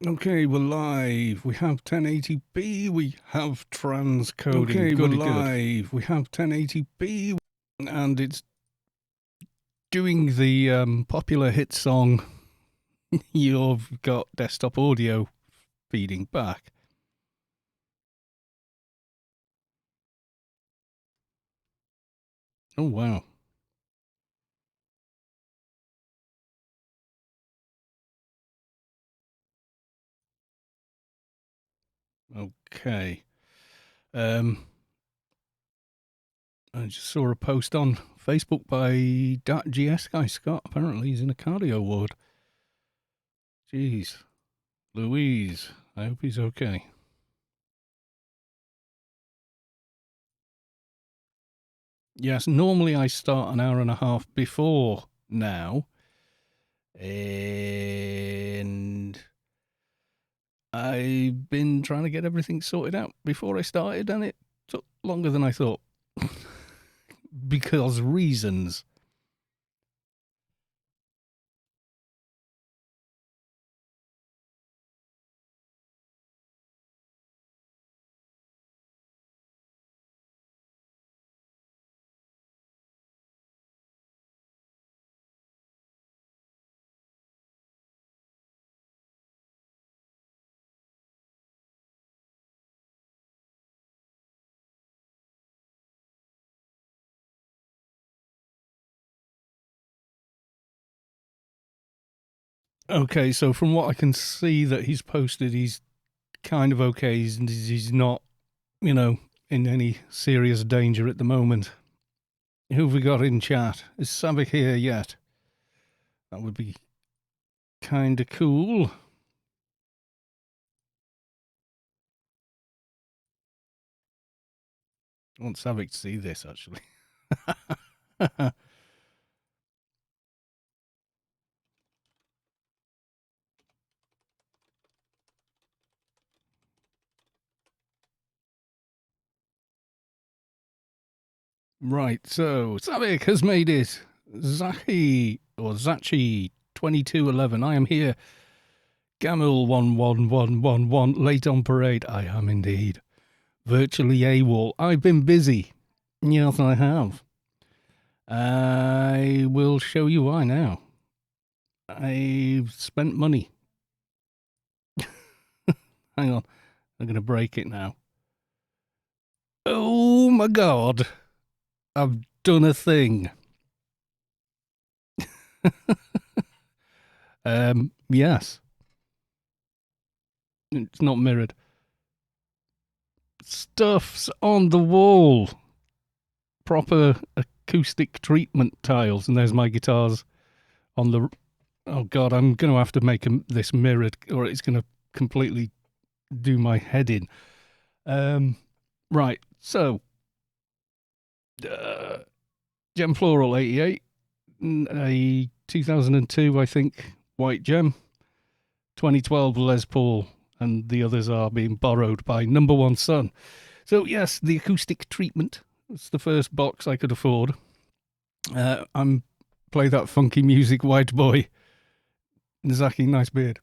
Okay, we're live. We have 1080p. We have transcoding. Okay, we're goody live. We have 1080p, and it's doing the popular hit song. You've got desktop audio feeding back. Oh wow. Okay. I just saw a post on Facebook by that GS guy, Scott. Apparently he's in a cardio ward. Jeez. Louise, I hope he's okay. Yes, normally I start an hour and a half before now. And I've been trying to get everything sorted out before I started, and it took longer than I thought. Because reasons. Okay, so from what I can see that he's posted, he's kind of okay. He's not, in any serious danger at the moment. Who have we got in chat? Is Savik here yet? That would be kind of cool. I want Savik to see this, actually. Right, so Savik has made it. Zachi, or Zachi 2211, I am here. Gamil 11111, late on parade. I am indeed. Virtually AWOL. I've been busy. Yes, I have. I will show you why now. I've spent money. Hang on. I'm going to break it now. Oh my God. I've done a thing. Yes. It's not mirrored. Stuff's on the wall. Proper acoustic treatment tiles. And there's my guitars on the... Oh, God, I'm going to have to make this mirrored, or it's going to completely do my head in. Right, so... Gem Floral 88. A 2002, I think, white gem. 2012 Les Paul, and the others are being borrowed by Number One Son. So yes, the acoustic treatment. It's the first box I could afford. I'm play that funky music, white boy. Zaki, nice beard.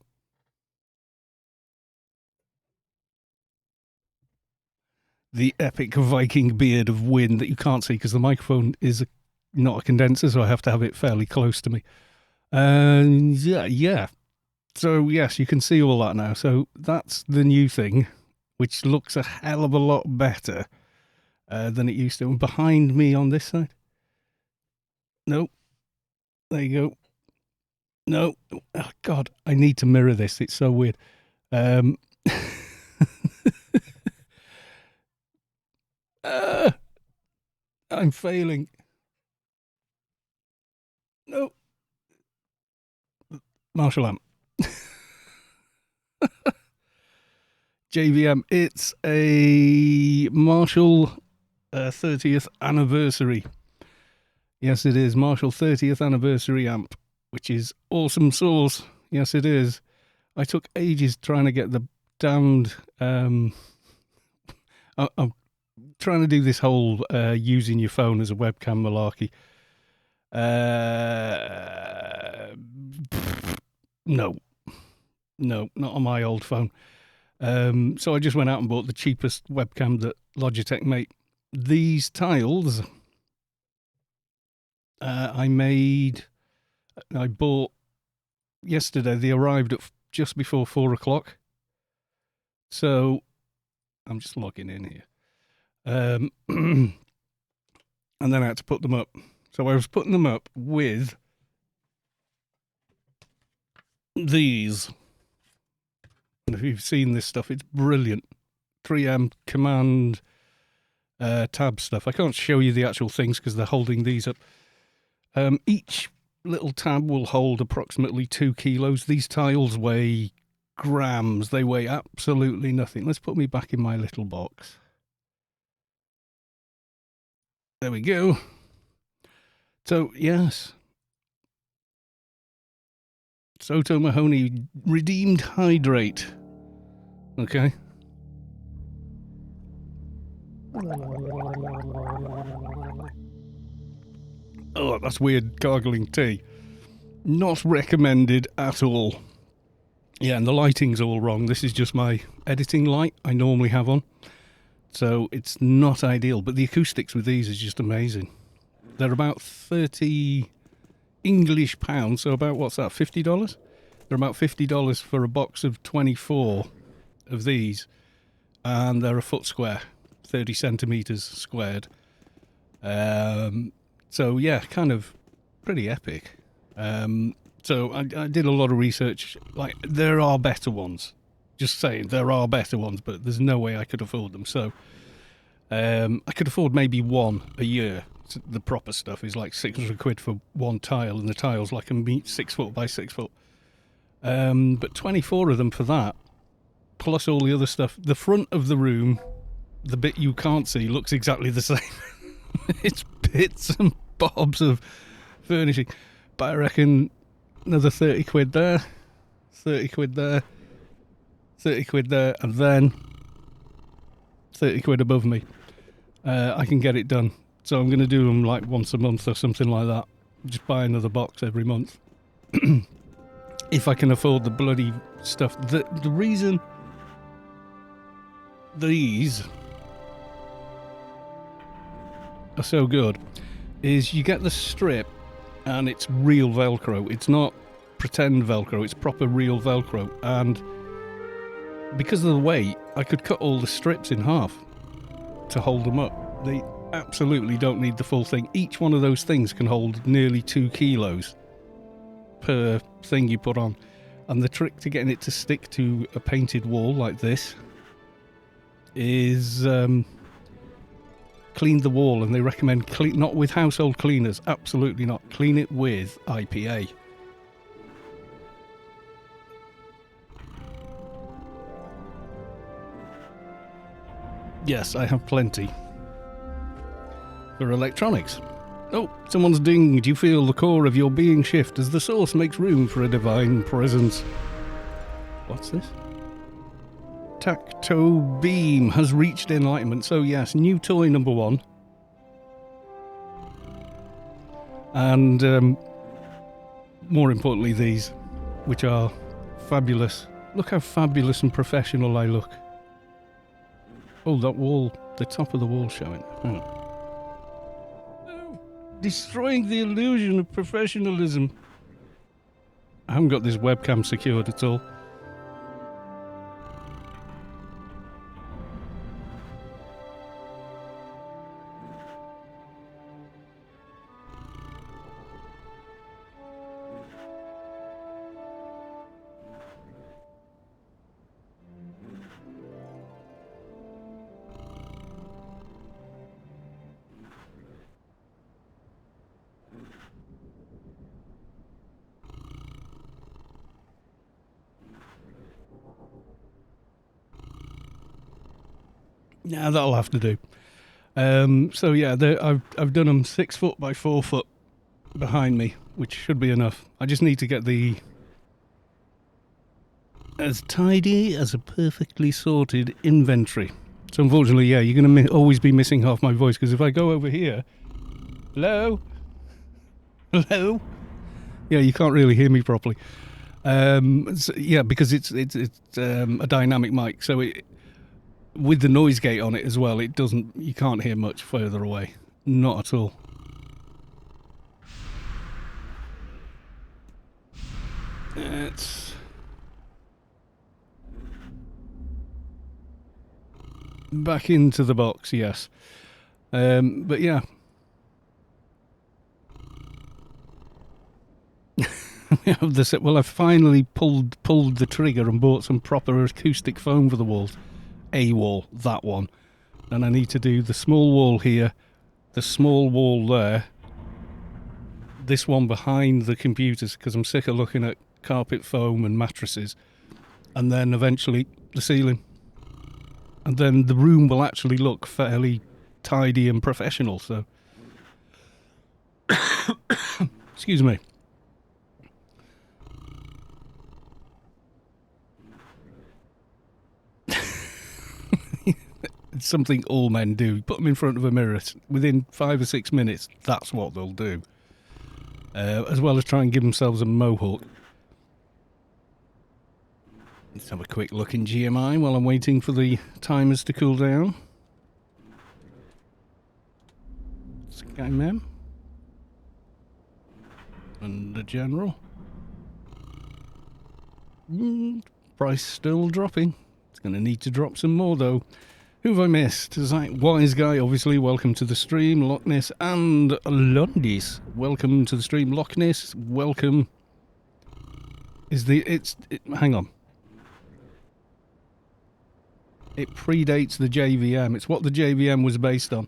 The epic Viking beard of Win that you can't see because the microphone is not a condenser, so I have to have it fairly close to me. Yeah. So yes, you can see all that now. So that's the new thing, which looks a hell of a lot better than it used to. And behind me on this side. Nope. There you go. No. Oh, God, I need to mirror this. It's so weird. I'm failing. No. Marshall amp. JVM. It's a Marshall 30th anniversary. Yes, it is. Marshall 30th anniversary amp, which is awesome sauce. Yes, it is. I took ages trying to get the damned... I'm trying to do this whole using your phone as a webcam malarkey. No. No, not on my old phone. So I just went out and bought the cheapest webcam that Logitech make. These tiles I bought yesterday. They arrived at just before 4 o'clock. So I'm just logging in here. And then I had to put them up. So I was putting them up with these. And if you've seen this stuff, it's brilliant. 3M command tab stuff. I can't show you the actual things because they're holding these up. Each little tab will hold approximately 2 kilos. These tiles weigh grams. They weigh absolutely nothing. Let's put me back in my little box. There we go. So, yes. Soto Mahoney Redeemed Hydrate. Okay. Oh, that's weird gargling tea. Not recommended at all. Yeah, and the lighting's all wrong. This is just my editing light I normally have on. So it's not ideal. But the acoustics with these is just amazing. They're about 30 English pounds. So about, what's that, $50? They're about $50 for a box of 24 of these. And they're a foot square. 30 centimeters squared. So yeah, kind of pretty epic. So I did a lot of research. Like, there are better ones. Just saying, there are better ones, but there's no way I could afford them. So I could afford maybe one a year. So the proper stuff is like 600 quid for one tile, and the tile's like a 6 foot by 6 foot. But 24 of them for that, plus all the other stuff. The front of the room, the bit you can't see, looks exactly the same. It's bits and bobs of furnishing. But I reckon another 30 quid there, 30 quid there, 30 quid there, and then 30 quid above me. I can get it done. So I'm going to do them like once a month or something like that. Just buy another box every month. If I can afford the bloody stuff. The reason these are so good is you get the strip and it's real Velcro. It's not pretend Velcro, it's proper real Velcro. And because of the weight, I could cut all the strips in half to hold them up. They absolutely don't need the full thing. Each one of those things can hold nearly 2 kilos per thing you put on. And the trick to getting it to stick to a painted wall like this is clean the wall, and they recommend not with household cleaners, absolutely not. Clean it with IPA. Yes, I have plenty. For electronics. Oh, someone's dinged. You feel the core of your being shift as the source makes room for a divine presence. What's this? Tacto Beam has reached enlightenment. So yes, new toy number 1. And more importantly, these, which are fabulous. Look how fabulous and professional I look. Oh, that wall, the top of the wall showing. Oh. Destroying the illusion of professionalism. I haven't got this webcam secured at all. Yeah, that'll have to do. So yeah, I've done them 6 foot by 4 foot behind me, which should be enough. I just need to get the as tidy as a perfectly sorted inventory. So unfortunately, yeah, you're going to always be missing half my voice, because if I go over here, hello, yeah, you can't really hear me properly. So, yeah, because it's a dynamic mic, so it, with the noise gate on it as well, it doesn't. You can't hear much further away, not at all. It's back into the box, yes. But yeah. Well, I finally pulled the trigger and bought some proper acoustic foam for the walls. A wall, that one. And I need to do the small wall here, the small wall there, this one behind the computers, because I'm sick of looking at carpet foam and mattresses, and then eventually the ceiling. And then the room will actually look fairly tidy and professional, so... Excuse me. It's something all men do. Put them in front of a mirror. Within 5 or 6 minutes, that's what they'll do. As well as try and give themselves a mohawk. Let's have a quick look in GMI while I'm waiting for the timers to cool down. Sky Mem. And the general. Price still dropping. It's going to need to drop some more though. Who have I missed? Zach Wise Guy, obviously. Welcome to the stream. Loch Ness and Lundis. Welcome to the stream. Loch Ness, welcome. Hang on. It predates the JVM. It's what the JVM was based on.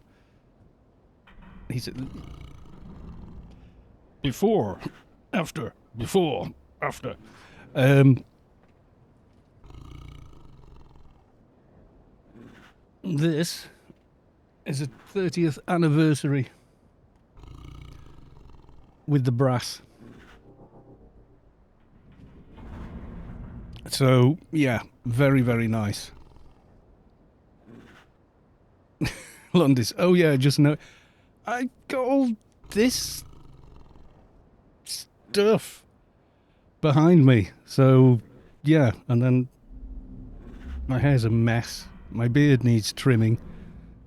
He said... Before, after. This is a 30th anniversary with the brass. So, yeah, very, very nice. Lundis. Oh, yeah, just know. I got all this stuff behind me. So, yeah, and then my hair's a mess. My beard needs trimming,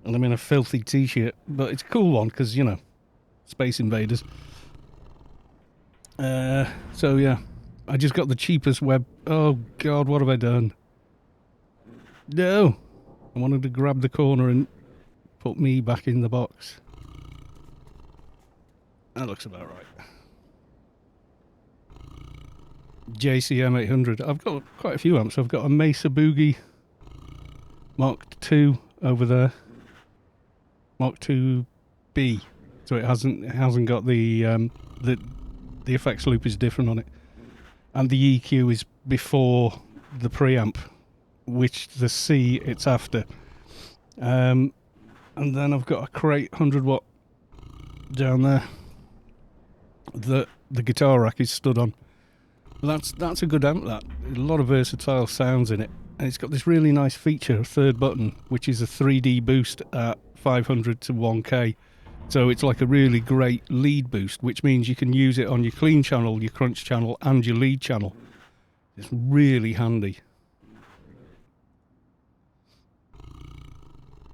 and I'm in a filthy t-shirt, but it's a cool one because, you know, Space Invaders. So yeah, I just got the cheapest web... Oh God, what have I done? No! I wanted to grab the corner and put me back in the box. That looks about right. JCM 800. I've got quite a few amps. I've got a Mesa Boogie Mark II over there, Mark II-B, so it hasn't got the effects loop is different on it, and the EQ is before the preamp, which the C it's after, and then I've got a Crate 100 watt down there that the guitar rack is stood on. That's a good amp. That a lot of versatile sounds in it. And it's got this really nice feature, a third button, which is a 3D boost at 500 to 1K. So it's like a really great lead boost, which means you can use it on your clean channel, your crunch channel, and your lead channel. It's really handy.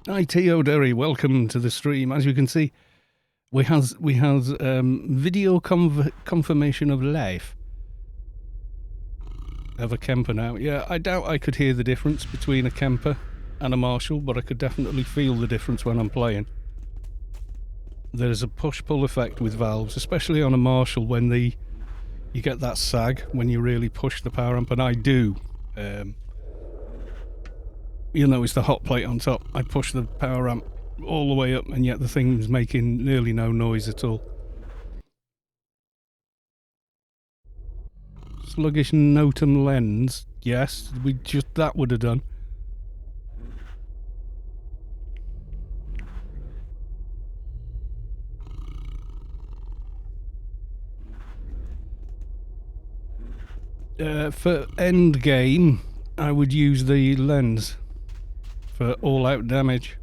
Hi T.O. Derry, welcome to the stream. As you can see, we have video confirmation of life. Of a Kemper now. Yeah, I doubt I could hear the difference between a Kemper and a Marshall, but I could definitely feel the difference when I'm playing. There's a push-pull effect with valves, especially on a Marshall when you get that sag when you really push the power amp, and I do. You know, it's the hot plate on top. I push the power amp all the way up, and yet the thing's making nearly no noise at all. Sluggish Notum lens, yes, that would have done. For end game, I would use the lens for all-out damage.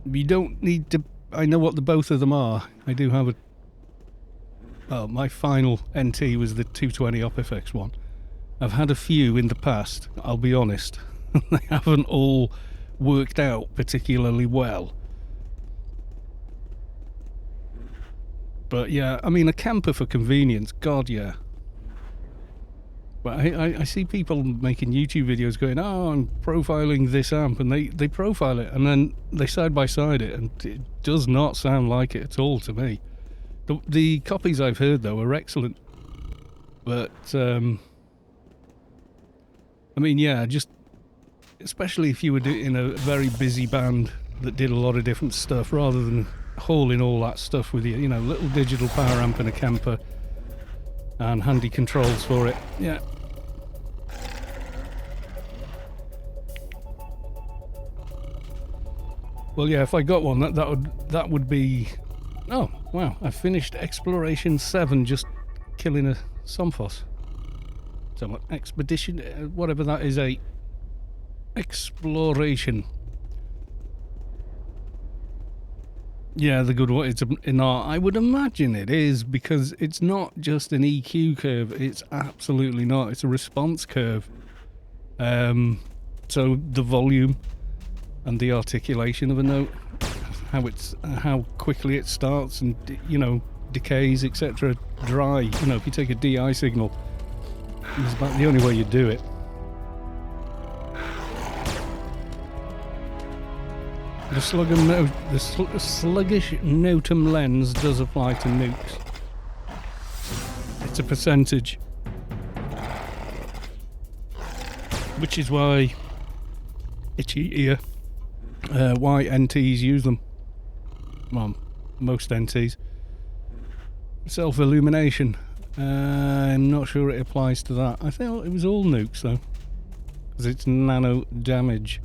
You don't need to... I know what both of them are. I do have Well, my final NT was the 220 OpFX one. I've had a few in the past, I'll be honest. They haven't all worked out particularly well. But yeah, I mean, a camper for convenience, God, yeah. But I see people making YouTube videos going, oh, I'm profiling this amp, and they profile it, and then they side-by-side it, and it does not sound like it at all to me. The copies I've heard, though, are excellent. But, I mean, yeah, just, especially if you were in a very busy band that did a lot of different stuff, rather than hauling all that stuff with you, little digital power amp and a camper, and handy controls for it. Yeah. Well, yeah, if I got one, that would be... Oh, wow, I finished Exploration 7 just killing a Somphos. So what, Expedition, whatever that is, a Exploration. Yeah, the good one. It's I would imagine it is, because it's not just an EQ curve. It's absolutely not. It's a response curve. So the volume and the articulation of a note, how quickly it starts and decays, etc. Dry. If you take a DI signal, it's about the only way you do it. The sluggish Notum lens does apply to nukes. It's a percentage. Which is why itchy ear, why NTs use them. Well, most NTs. Self-illumination. I'm not sure it applies to that. I thought it was all nukes though, because it's nano damage.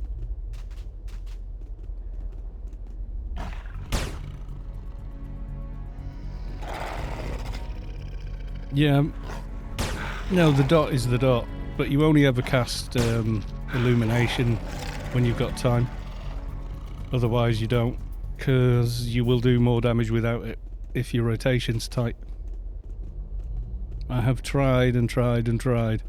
Yeah, no, the dot is the dot, but you only ever cast illumination when you've got time. Otherwise you don't, because you will do more damage without it if your rotation's tight. I have tried and tried and tried.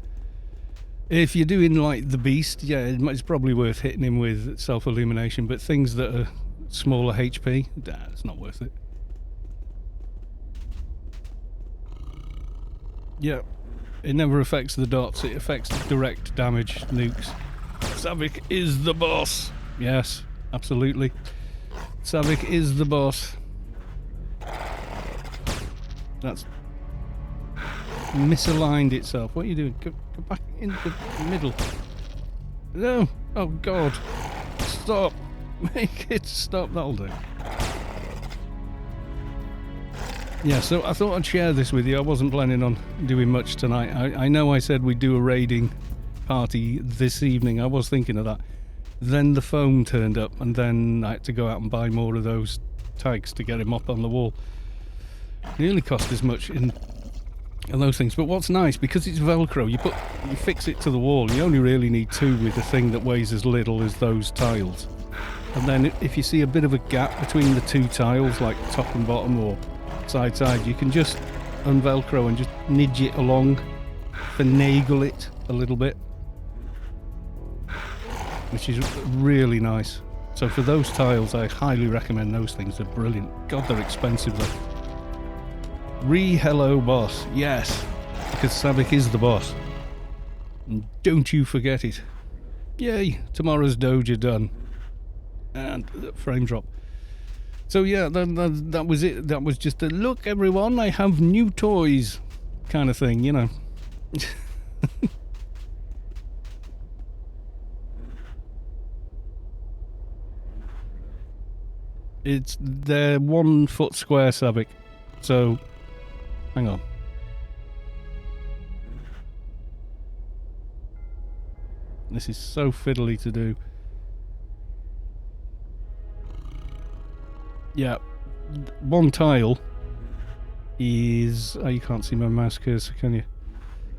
If you're doing like the Beast, yeah, it's probably worth hitting him with self-illumination, but things that are smaller HP, it's not worth it. Yeah, it never affects the dots, it affects direct damage nukes. Savik is the boss. Yes, absolutely. Savik is the boss. That's misaligned itself. What are you doing? Go back in the middle. No! Oh God! Stop! Make it stop, that'll do. Yeah, so I thought I'd share this with you. I wasn't planning on doing much tonight. I know I said we'd do a raiding party this evening. I was thinking of that. Then the foam turned up, and then I had to go out and buy more of those tags to get him up on the wall. Nearly cost as much in those things. But what's nice, because it's Velcro, you fix it to the wall. You only really need two with a thing that weighs as little as those tiles. And then if you see a bit of a gap between the two tiles, like top and bottom or side, you can just unvelcro and just nidge it along, finagle it a little bit, which is really nice. So for those tiles, I highly recommend those things. They're brilliant. God, they're expensive though. Hello boss, yes, because Savik is the boss. And don't you forget it. Yay, tomorrow's doja done. And frame drop. So yeah, that was it. That was just a look, everyone, I have new toys kind of thing, They're 1 foot square Savik. So, hang on. This is so fiddly to do. Yeah, one tile is... Oh, you can't see my mouse cursor, can you?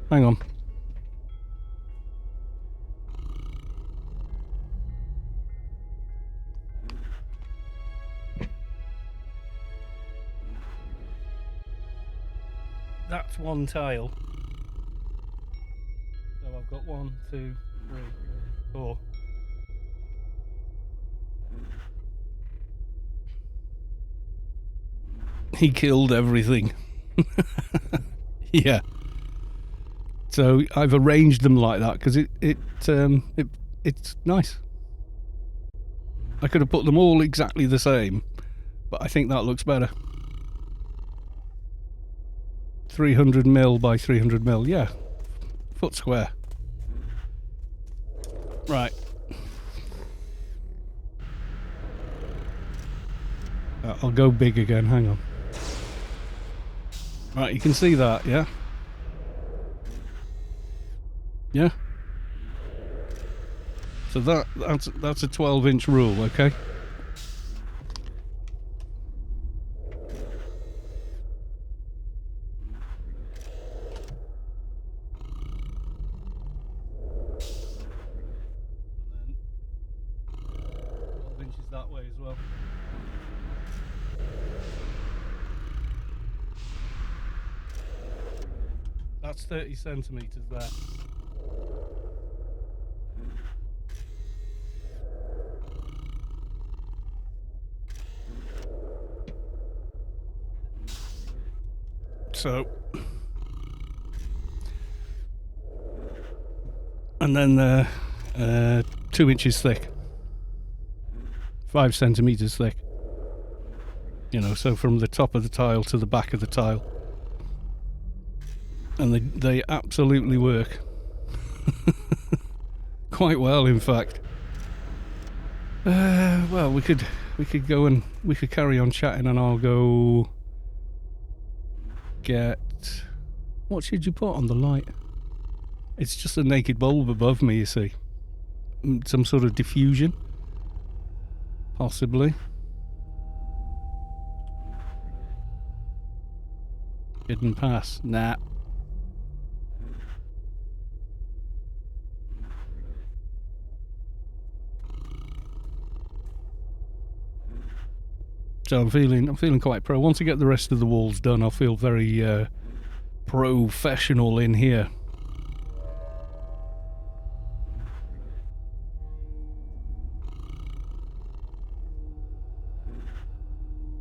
Hang on. That's one tile. So I've got 1, 2, 3, 4. He killed everything. Yeah. So I've arranged them like that because it's nice. I could have put them all exactly the same, but I think that looks better. 300mm by 300mm, yeah. Foot square. Right. I'll go big again, hang on. Right, you can see that, yeah? Yeah? So that's a 12-inch rule, okay? And then 12 inches that way as well. That's 30 centimetres there. So, and then 2 inches thick, 5 centimetres thick. You know, so from the top of the tile to the back of the tile. And they absolutely work. Quite well, in fact. Well, we could go and we could carry on chatting, and I'll go get... What should you put on the light? It's just a naked bulb above me, you see. Some sort of diffusion, possibly. Hidden pass, nah. So I'm feeling quite pro. Once I get the rest of the walls done, I'll feel very professional in here.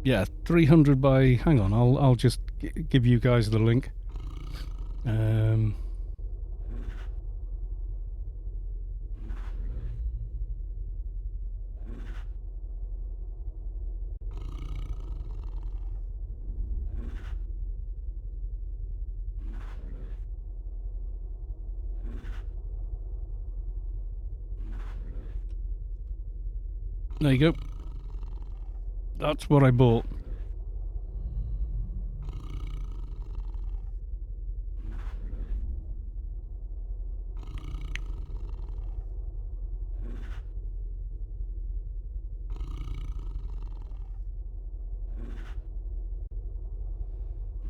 Yeah, 300 by... Hang on, I'll just give you guys the link. There you go. That's what I bought.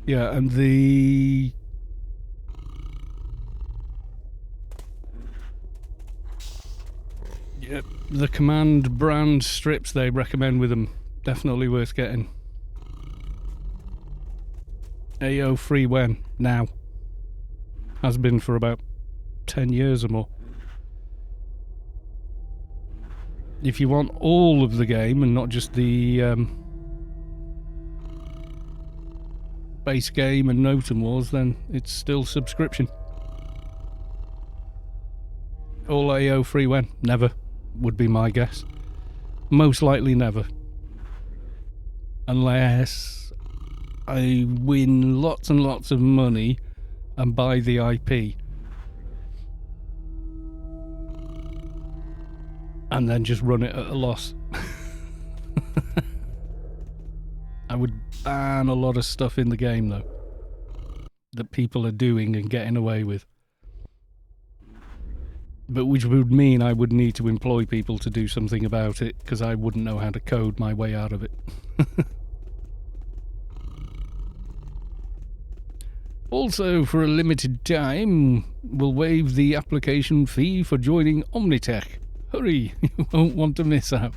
Yeah, and the... Yep, the Command brand strips they recommend with them. Definitely worth getting. AO free when? Now. Has been for about 10 years or more. If you want all of the game and not just the base game and Noten Wars, then it's still subscription. All AO free when? Never, would be my guess. Most likely never. Unless I win lots and lots of money and buy the IP. And then just run it at a loss. I would ban a lot of stuff in the game, though, that people are doing and getting away with. But which would mean I would need to employ people to do something about it, because I wouldn't know how to code my way out of it. Also, for a limited time, we'll waive the application fee for joining Omnitech. Hurry, you won't want to miss out.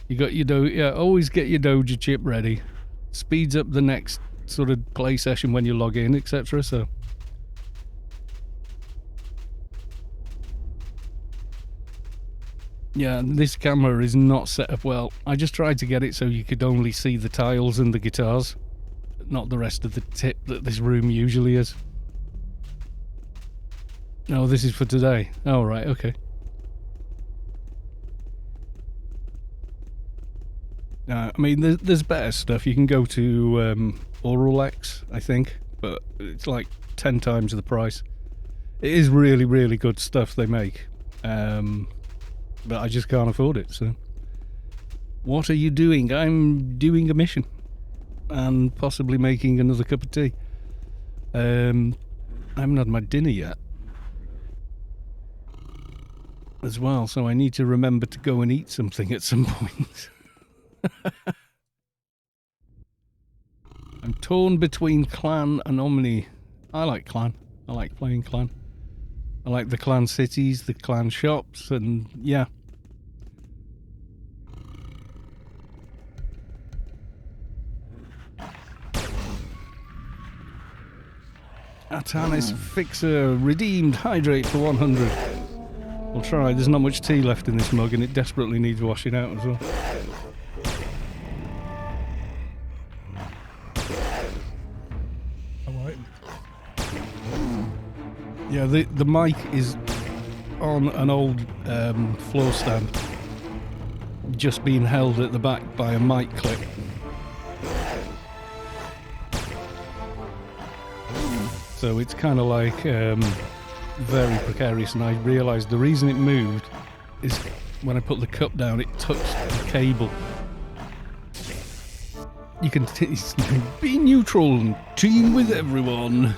You got your yeah, always get your Doja chip ready. Speeds up the next sort of play session when you log in, etc. So yeah, this camera is not set up well. I just tried to get it so you could only see the tiles and the guitars, not the rest of the tip that this room usually is. Oh, this is for today. Oh, right, okay. I mean, there's better stuff. You can go to Oralex, I think, but it's like 10 times the price. It is really, really good stuff they make. But I just can't afford it, so... What are you doing? I'm doing a mission. And possibly making another cup of tea. I haven't had my dinner yet. As well, so I need to remember to go and eat something at some point. I'm torn between Clan and Omni. I like Clan. I like playing Clan. I like the Clan cities, the Clan shops, and yeah. Atanis Fixer redeemed hydrate for 100. We'll try. There's not much tea left in this mug and it desperately needs washing out as well. Alright. Yeah, the mic is on an old floor stand, just being held at the back by a mic clip. So it's kind of like very precarious, and I realised the reason it moved is when I put the cup down it touched the cable. You can be neutral and team with everyone.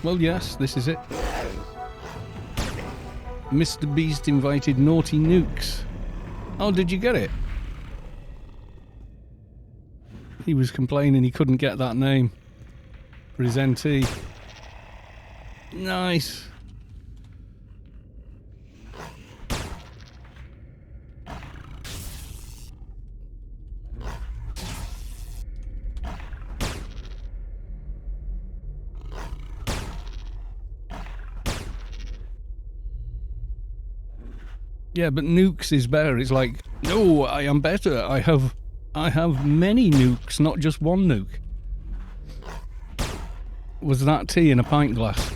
Well, yes, this is it. Mr. Beast invited Naughty Nukes. Oh, did you get it? He was complaining he couldn't get that name for his NT. Nice. Yeah, but nukes is better. It's like, no, I am better. I have many nukes, not just one nuke. Was that tea in a pint glass?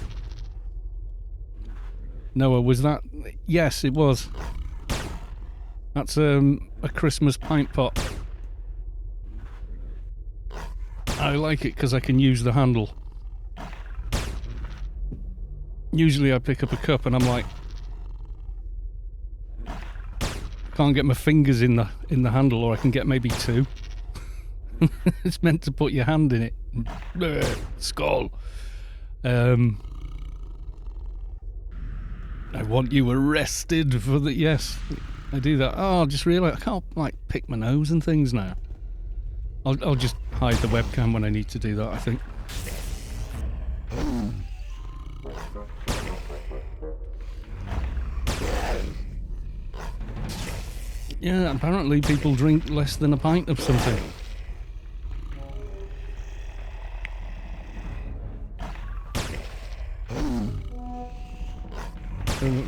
Noah, was that? Yes, it was. That's a Christmas pint pot. I like it because I can use the handle. Usually I pick up a cup and I'm like, can't get my fingers in the handle, or I can get maybe two. It's meant to put your hand in it. Skull. I want you arrested for the... Yes, I do that. Oh, I just realised I can't, like, pick my nose and things now. I'll just hide the webcam when I need to do that, I think. Yeah, apparently people drink less than a pint of something.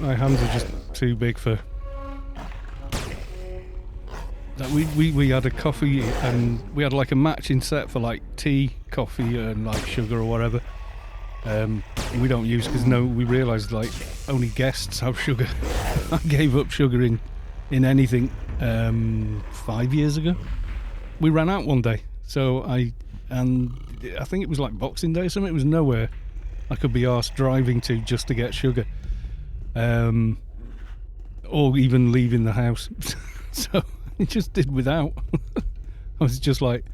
My hands are just too big for that. We had a coffee and we had like a matching set for like tea, coffee and like sugar or whatever. We don't use because we realised like only guests have sugar. I gave up sugar in anything 5 years ago. We ran out one day, so I think it was like Boxing Day or something. It was nowhere I could be arsed driving to just to get sugar. Or even leaving the house. So I just did without. I was just like,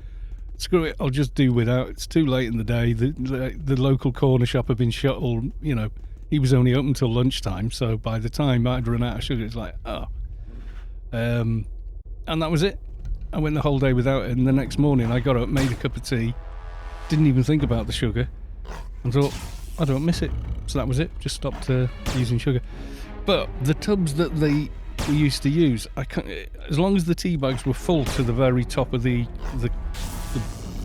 screw it, I'll just do without. It's too late in the day. The local corner shop had been shut all, he was only open till lunchtime, so by the time I'd run out of sugar, it's like, oh. And that was it. I went the whole day without it, and the next morning I got up, made a cup of tea, didn't even think about the sugar, and thought, I don't miss it. So that was it, just stopped using sugar. But the tubs that we used to use, as long as the tea bags were full to the very top of the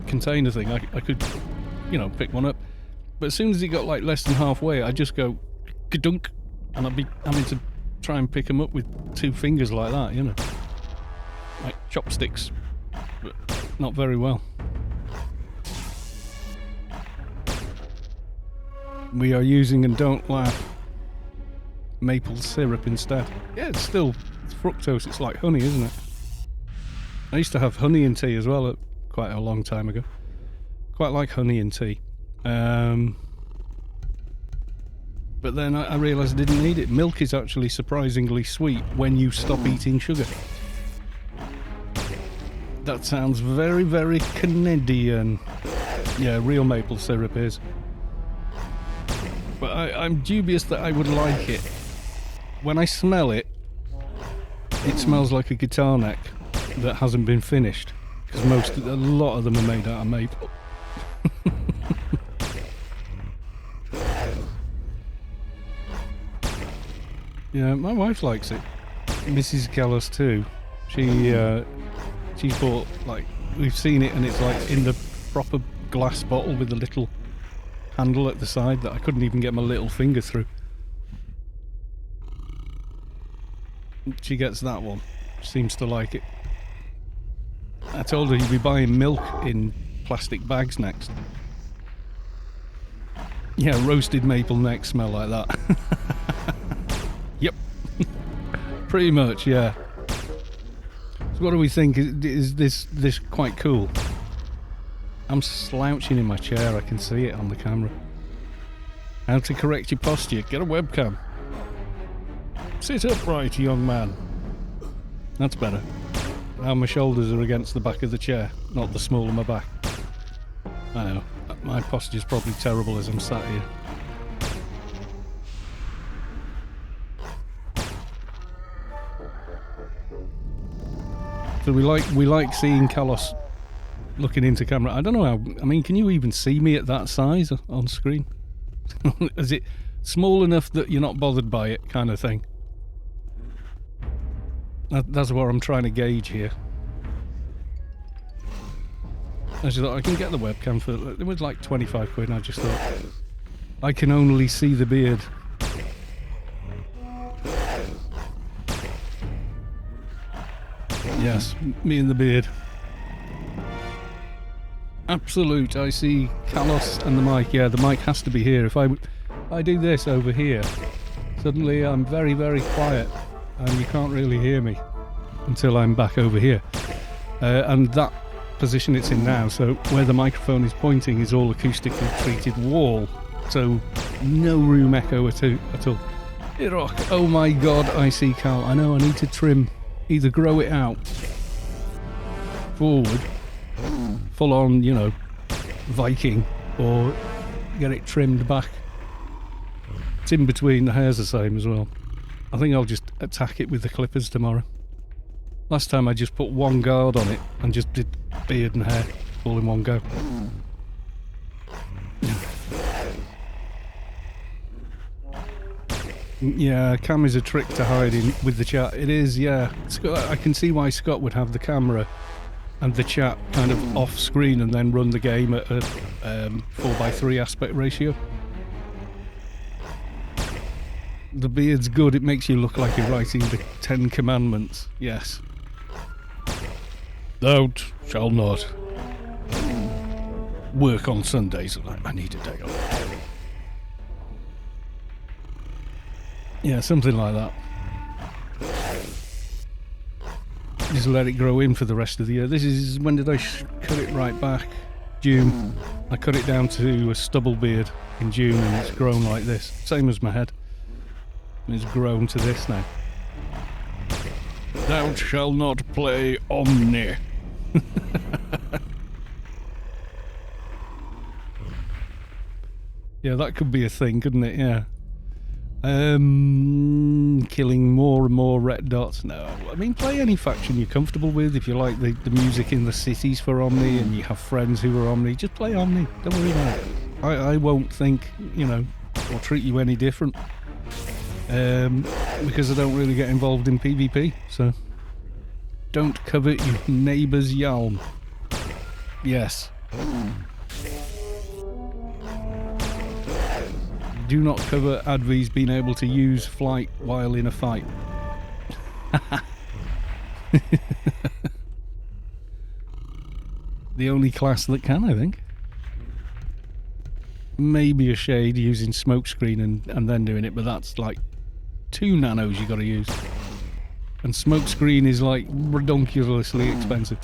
container thing, I could you know, pick one up. But as soon as it got like less than halfway, I just go gadunk, and I'd be having to try and pick them up with 2 fingers like that, you know, like chopsticks, but not very well. We are using, and don't laugh, maple syrup instead. Yeah, it's fructose. It's like honey, isn't it? I used to have honey in tea as well quite a long time ago. Quite like honey in tea. But then I realised I didn't need it. Milk is actually surprisingly sweet when you stop eating sugar. That sounds very, very Canadian. Yeah, real maple syrup is. But I'm dubious that I would like it. When I smell it, it smells like a guitar neck that hasn't been finished. Because a lot of them are made out of maple. Yeah, my wife likes it. Mrs. Callis too. She's bought, like, we've seen it, and it's like in the proper glass bottle with the little handle at the side that I couldn't even get my little finger through. She gets that one. Seems to like it. I told her you'd be buying milk in plastic bags next. Yeah, roasted maple necks smell like that. Yep. Pretty much, yeah. So what do we think? Is this quite cool? I'm slouching in my chair, I can see it on the camera. How to correct your posture? Get a webcam. Sit upright, young man. That's better. Now my shoulders are against the back of the chair, not the small of my back. I know, my posture's probably terrible as I'm sat here. So we like seeing Kalos looking into camera. I don't know how, I mean, can you even see me at that size on screen? Is it small enough that you're not bothered by it, kind of thing? That's what I'm trying to gauge here. I just thought I can get the webcam for, it was like 25 quid, and I just thought I can only see the beard. Yes, me and the beard. Absolute. I see Kalos and the mic. Yeah, the mic has to be here. If I do this over here, suddenly I'm very, very quiet, and you can't really hear me until I'm back over here. And that position it's in now, so where the microphone is pointing is all acoustically treated wall, so no room echo at all. Irok, oh my god, I see Cal. I know I need to trim, either grow it out forward, full on, you know, Viking, or get it trimmed back. It's in between, the hair's the same as well. I think I'll just attack it with the clippers tomorrow. Last time I just put one guard on it and just did beard and hair all in one go. Yeah, cam is a trick to hide in with the chat. It is, yeah. I can see why Scott would have the camera and the chat kind of off screen and then run the game at a 4:3 aspect ratio. The beard's good, it makes you look like you're writing the 10 Commandments. Yes. Thou shalt not work on Sundays. I need a day off. Yeah, something like that. Just let it grow in for the rest of the year. This is, when did I cut it right back? June. I cut it down to a stubble beard in June, and it's grown like this. Same as my head. It's grown to this now. Thou shalt not play Omni. Yeah, that could be a thing, couldn't it? Yeah. Killing more and more red dots. No, I mean, play any faction you're comfortable with. If you like the music in the cities for Omni and you have friends who are Omni, just play Omni. Don't worry about it. I won't think, you know, or treat you any different. Because I don't really get involved in PvP, so don't covet your neighbour's yalm. Yes. Do not cover Advi's being able to use flight while in a fight. The only class that can, I think. Maybe a shade using smokescreen and then doing it, but that's like 2 nanos you got to use. And smokescreen is like redonkulously expensive.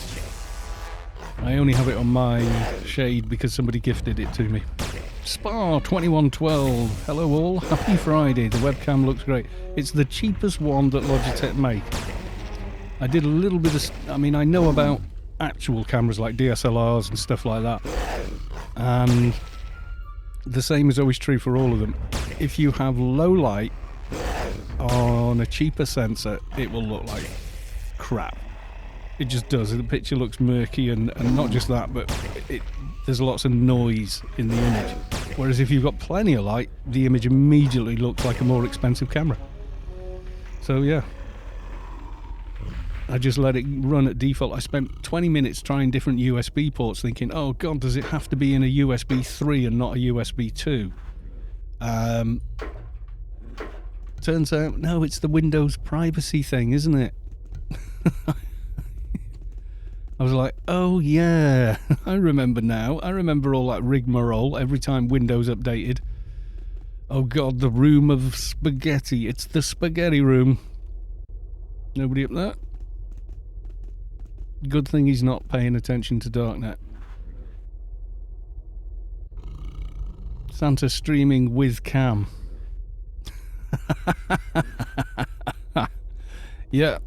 I only have it on my shade because somebody gifted it to me. Spa 2112. Hello all. Happy Friday. The webcam looks great. It's the cheapest one that Logitech make. I did a little bit of... I mean, I know about actual cameras like DSLRs and stuff like that. And the same is always true for all of them. If you have low light on a cheaper sensor, it will look like crap. It just does. The picture looks murky, and not just that, but there's lots of noise in the image. Whereas if you've got plenty of light, the image immediately looks like a more expensive camera. So yeah, I just let it run at default. I spent 20 minutes trying different USB ports thinking, oh god, does it have to be in a USB 3 and not a USB 2? Turns out, no, it's the Windows privacy thing, isn't it? I was like, oh yeah, I remember now. I remember all that rigmarole every time Windows updated. Oh god, the room of spaghetti. It's the spaghetti room. Nobody up there? Good thing he's not paying attention to Darknet. Santa streaming with cam. Yeah.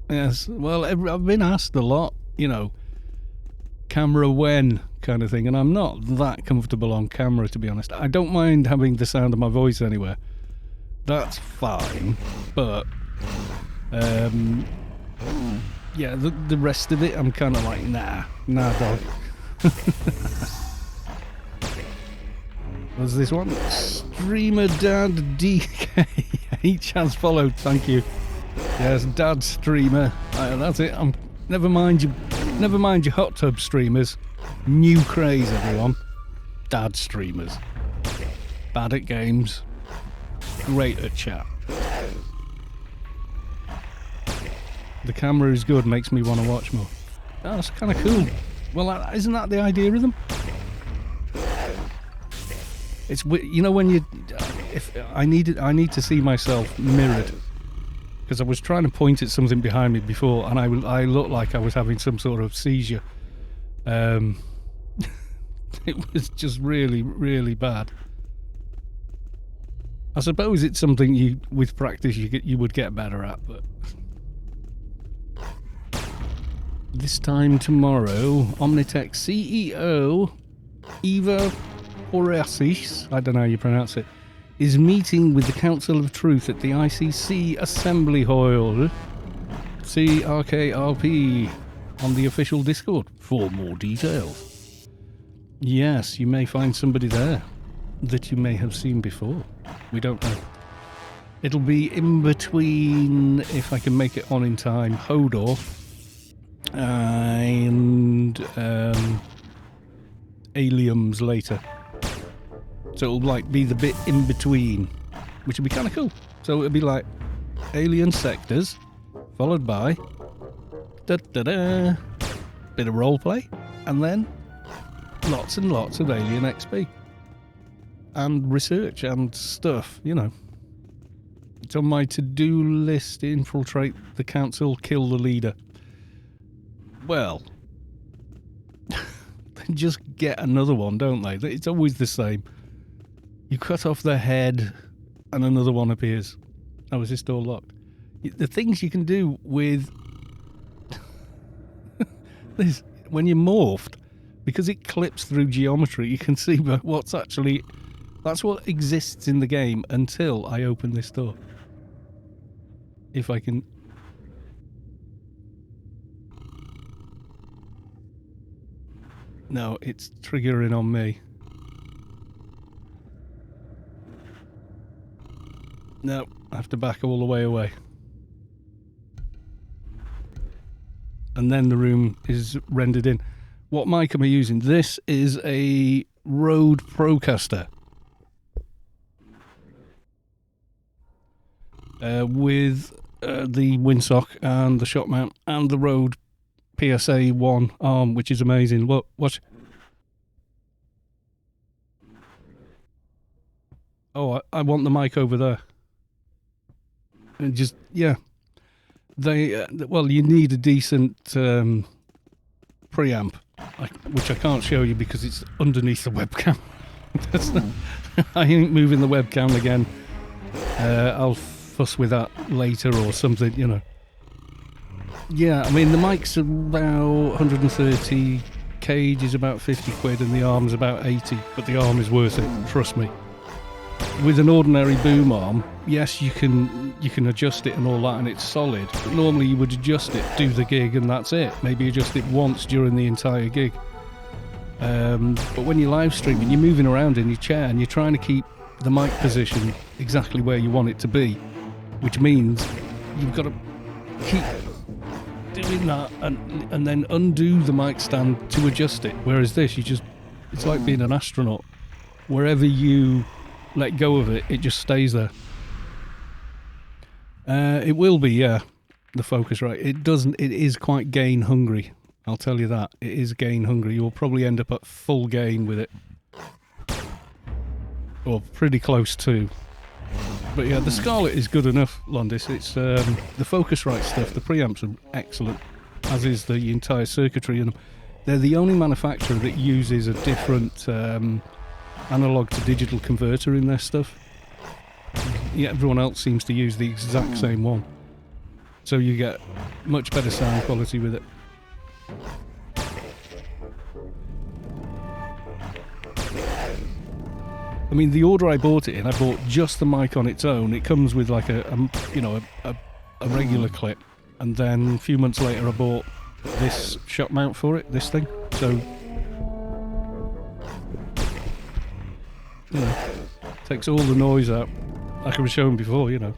Yes. Well, I've been asked a lot, you know, camera when kind of thing, and I'm not that comfortable on camera, to be honest. I don't mind having the sound of my voice anywhere. That's fine, but yeah, the rest of it, I'm kind of like, nah dog. What's this one? Streamer Dad DK has followed, thank you. Yes, Dad Streamer. That's it. Never mind your hot tub streamers. New craze, everyone. Dad streamers. Bad at games. Great at chat. The camera is good, makes me want to watch more. Oh, that's kind of cool. Well, isn't that the idea of them? It's, you know, when you... If I need to see myself mirrored. Because I was trying to point at something behind me before, and I looked like I was having some sort of seizure. It was just really, really bad. I suppose it's something with practice, you would get better at, but... This time tomorrow, Omnitech CEO, Eva Horacis, I don't know how you pronounce it, is meeting with the Council of Truth at the ICC Assembly Hall. See RKRP on the official Discord for more details. Yes, you may find somebody there that you may have seen before. We don't know. It'll be in between, if I can make it on in time, Hodor and Aliens later. So it'll like be the bit in between, which would be kind of cool. So it'll be like Alien Sectors, followed by bit of roleplay, and then lots and lots of Alien XP and research and stuff. You know, it's on my to-do list: infiltrate the council, kill the leader. Well, they just get another one, don't they? It's always the same. You cut off their head and another one appears. Oh, is this door locked? The things you can do with this, when you're morphed, because it clips through geometry, you can see what's actually... That's what exists in the game until I open this door. If I can... No, it's triggering on me. No, I have to back all the way away. And then the room is rendered in. What mic am I using? This is a Rode Procaster. with the windsock and the shock mount and the Rode PSA 1 arm, which is amazing. Look, watch. Oh, I want the mic over there. And just, yeah. Well, you need a decent preamp, which I can't show you because it's underneath the webcam. I ain't moving the webcam again. I'll fuss with that later or something, you know. Yeah, I mean, the mic's about 130, cage is about 50 quid, and the arm's about 80, but the arm is worth it, trust me. With an ordinary boom arm, yes, you can adjust it and all that, and it's solid, but normally you would adjust it, do the gig, and that's it. Maybe adjust it once during the entire gig. But when you're live streaming, you're moving around in your chair, and you're trying to keep the mic position exactly where you want it to be, which means you've got to keep doing that and then undo the mic stand to adjust it. Whereas this, it's like being an astronaut. Wherever you let go of it, it just stays there. It will be, yeah, the Focusrite. It is quite gain hungry, I'll tell you that. It is gain hungry. You'll probably end up at full gain with it, or pretty close to. But yeah, the Scarlett is good enough, Londis. It's the Focusrite stuff, the preamps are excellent, as is the entire circuitry, and they're the only manufacturer that uses a different analog to digital converter in their stuff. Yeah, everyone else seems to use the exact same one, so you get much better sound quality with it. I mean, the order I bought it in, I bought just the mic on its own. It comes with like a regular clip, and then a few months later I bought this shock mount for it, this thing. So, you know, takes all the noise out, like I was showing before, you know.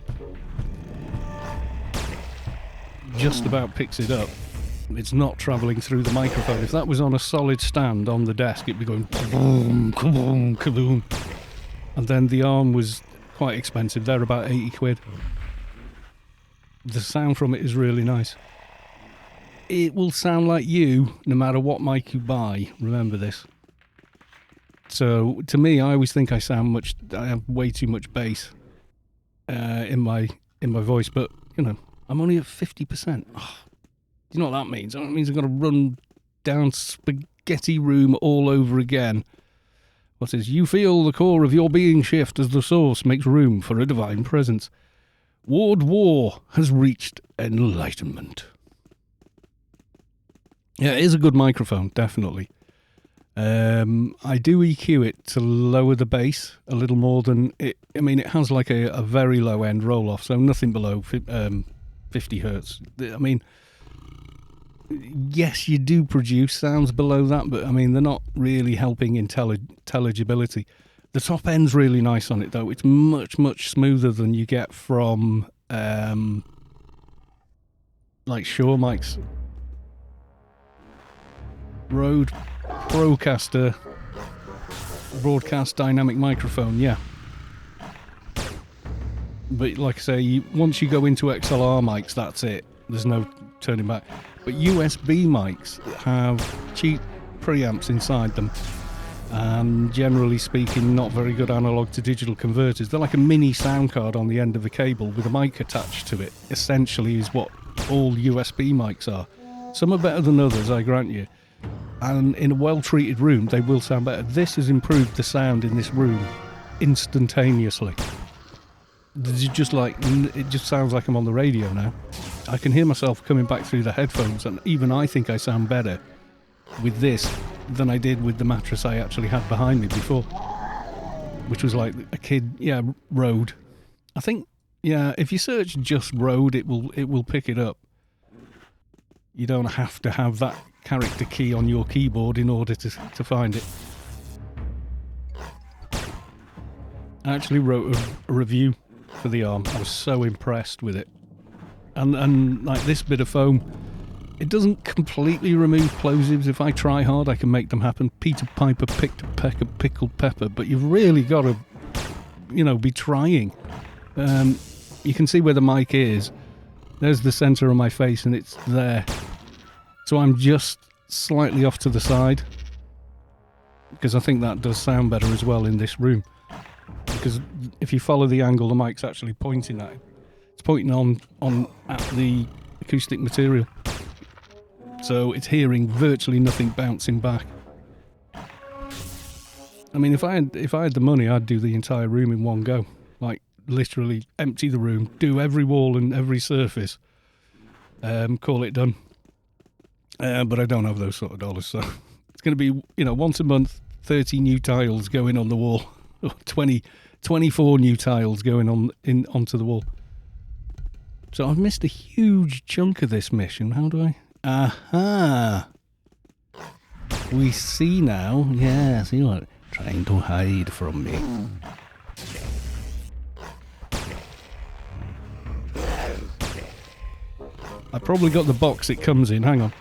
Just about picks it up. It's not travelling through the microphone. If that was on a solid stand on the desk, it'd be going kaboom, kaboom, kaboom. And then the arm was quite expensive. They're about 80 quid. The sound from it is really nice. It will sound like you no matter what mic you buy. Remember this. So to me, I always think I have way too much bass in my voice. But you know, I'm only at 50%. Oh, you know what that means? That means I've got to run down spaghetti room all over again. What is, you feel the core of your being shift as the source makes room for a divine presence. Ward War has reached enlightenment. Yeah, it is a good microphone, definitely. I do EQ it to lower the bass a little more than it. I mean, it has like a very low end roll off, so nothing below 50 hertz. I mean, yes, you do produce sounds below that, but I mean, they're not really helping intelligibility. The top end's really nice on it, though. It's much, much smoother than you get from like Shure mics. Rode Procaster broadcast dynamic microphone, yeah. But like I say, once you go into XLR mics, that's it. There's no turning back. But USB mics have cheap preamps inside them, and generally speaking, not very good analog to digital converters. They're like a mini sound card on the end of a cable with a mic attached to it, essentially, is what all USB mics are. Some are better than others, I grant you. And in a well-treated room, they will sound better. This has improved the sound in this room instantaneously. It just sounds like I'm on the radio now. I can hear myself coming back through the headphones, and even I think I sound better with this than I did with the mattress I actually had behind me before, which was like a kid, Rode. I think, if you search just Rode, it will pick it up. You don't have to have that character key on your keyboard in order to find it. I actually wrote a review for the arm. I was so impressed with it. And like this bit of foam, it doesn't completely remove plosives. If I try hard, I can make them happen. Peter Piper picked a peck of pickled pepper, but you've really got to, be trying. you can see where the mic is. There's the centre of my face and it's there. So I'm just slightly off to the side, because I think that does sound better as well in this room. Because if you follow the angle, the mic's actually pointing at it. It's pointing on at the acoustic material. So it's hearing virtually nothing bouncing back. I mean, if I had the money, I'd do the entire room in one go. Like, literally empty the room, do every wall and every surface, call it done. But I don't have those sort of dollars, so it's going to be, once a month, 30 new tiles going on the wall, or 24 new tiles going onto the wall. So I've missed a huge chunk of this mission. How do I? Aha! We see now. Yeah, see what? Trying to hide from me. I probably got the box it comes in. Hang on.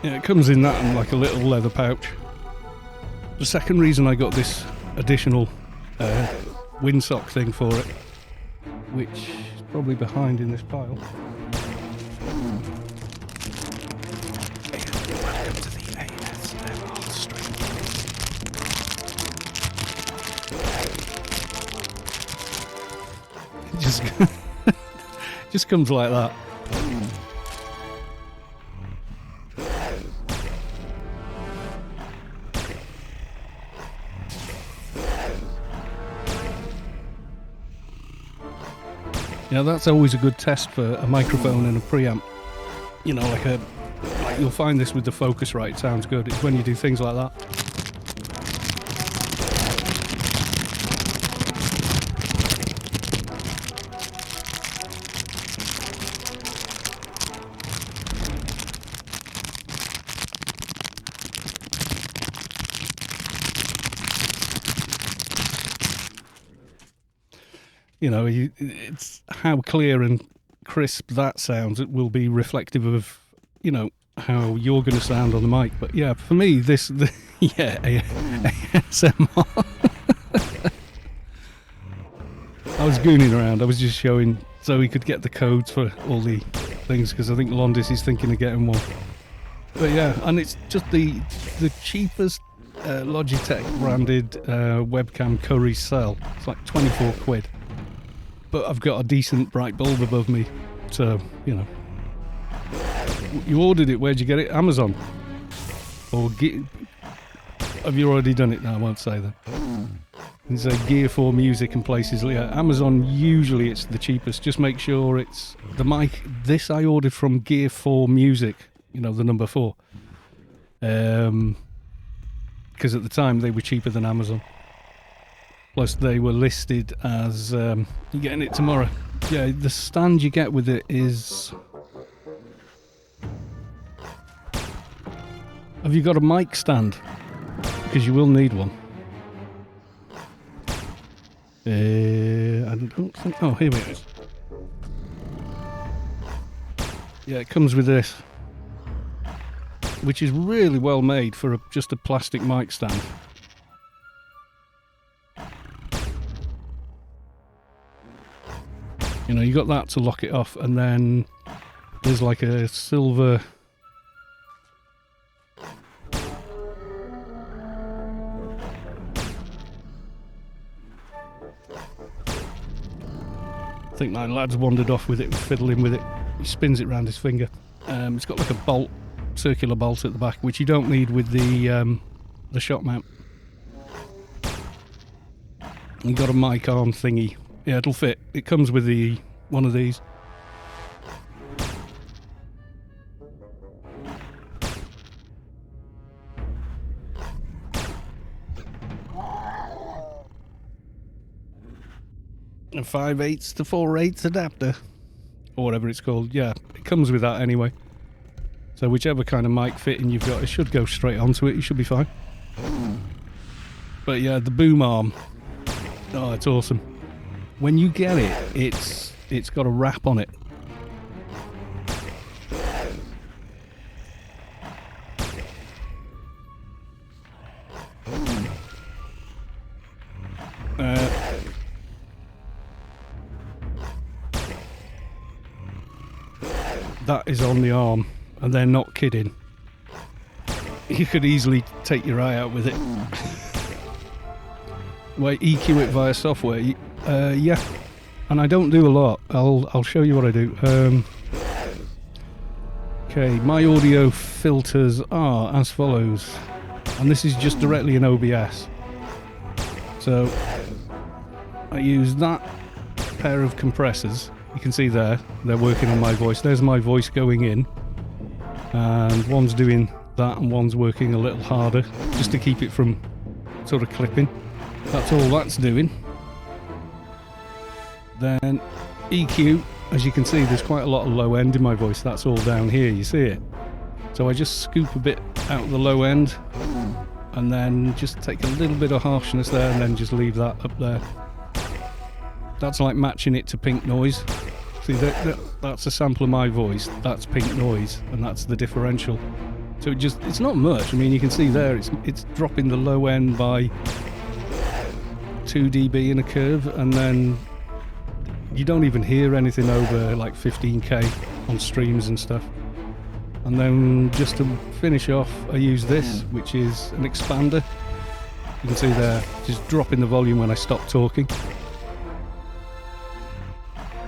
Yeah, it comes in that and like a little leather pouch. The second reason I got this additional windsock thing for it, which is probably behind in this pile. Welcome to the ASMR stream. It just comes like that. Yeah, that's always a good test for a microphone and a preamp. Like you'll find this with the Focusrite, it sounds good. It's when you do things like that. It's how clear and crisp that sounds. It will be reflective of, how you're going to sound on the mic. But yeah, for me, ASMR. I was gooning around. I was just showing so he could get the codes for all the things, because I think Londis is thinking of getting one. But yeah, and it's just the cheapest Logitech branded webcam Curry cell. It's like 24 quid. But I've got a decent bright bulb above me, so, You ordered it, where'd you get it? Amazon? Or have you already done it? No, I won't say that. It's Gear 4 Music and places like that. Amazon, usually it's the cheapest. Just make sure it's the mic. This I ordered from Gear 4 Music, the number 4. Because at the time they were cheaper than Amazon. Plus they were listed as you're getting it tomorrow. Yeah, the stand you get with it is... Have you got a mic stand? Because you will need one. I don't think... Oh, here it is. Yeah, it comes with this, which is really well made for just a plastic mic stand. You got that to lock it off, and then there's like a silver... I think my lad's wandered off with it, fiddling with it. He spins it around his finger. It's got like a bolt, circular bolt at the back, which you don't need with the shot mount. You got a mic arm thingy. Yeah, it'll fit. It comes with one of these. a 5/8 to 4/8 adapter, or whatever it's called. Yeah, it comes with that anyway. So whichever kind of mic fitting you've got, it should go straight onto it. You should be fine. But yeah, the boom arm. Oh, it's awesome. When you get it, it's got a wrap on it. That is on the arm, and they're not kidding. You could easily take your eye out with it. Wait, EQ it via software? Yeah, and I don't do a lot. I'll show you what I do. Okay, my audio filters are as follows, and this is just directly in OBS. So I use that pair of compressors. You can see there, they're working on my voice. There's my voice going in, and one's doing that and one's working a little harder just to keep it from sort of clipping. That's all that's doing. Then EQ, as you can see, there's quite a lot of low end in my voice. That's all down here, you see it. So I just scoop a bit out the low end and then just take a little bit of harshness there and then just leave that up there. That's like matching it to pink noise. See, that's a sample of my voice, that's pink noise, and that's the differential. So it's not much. I mean, you can see there, it's dropping the low end by 2 dB in a curve, and then you don't even hear anything over like 15k on streams and stuff. And then just to finish off, I use this, which is an expander. You can see there, just dropping the volume when I stop talking.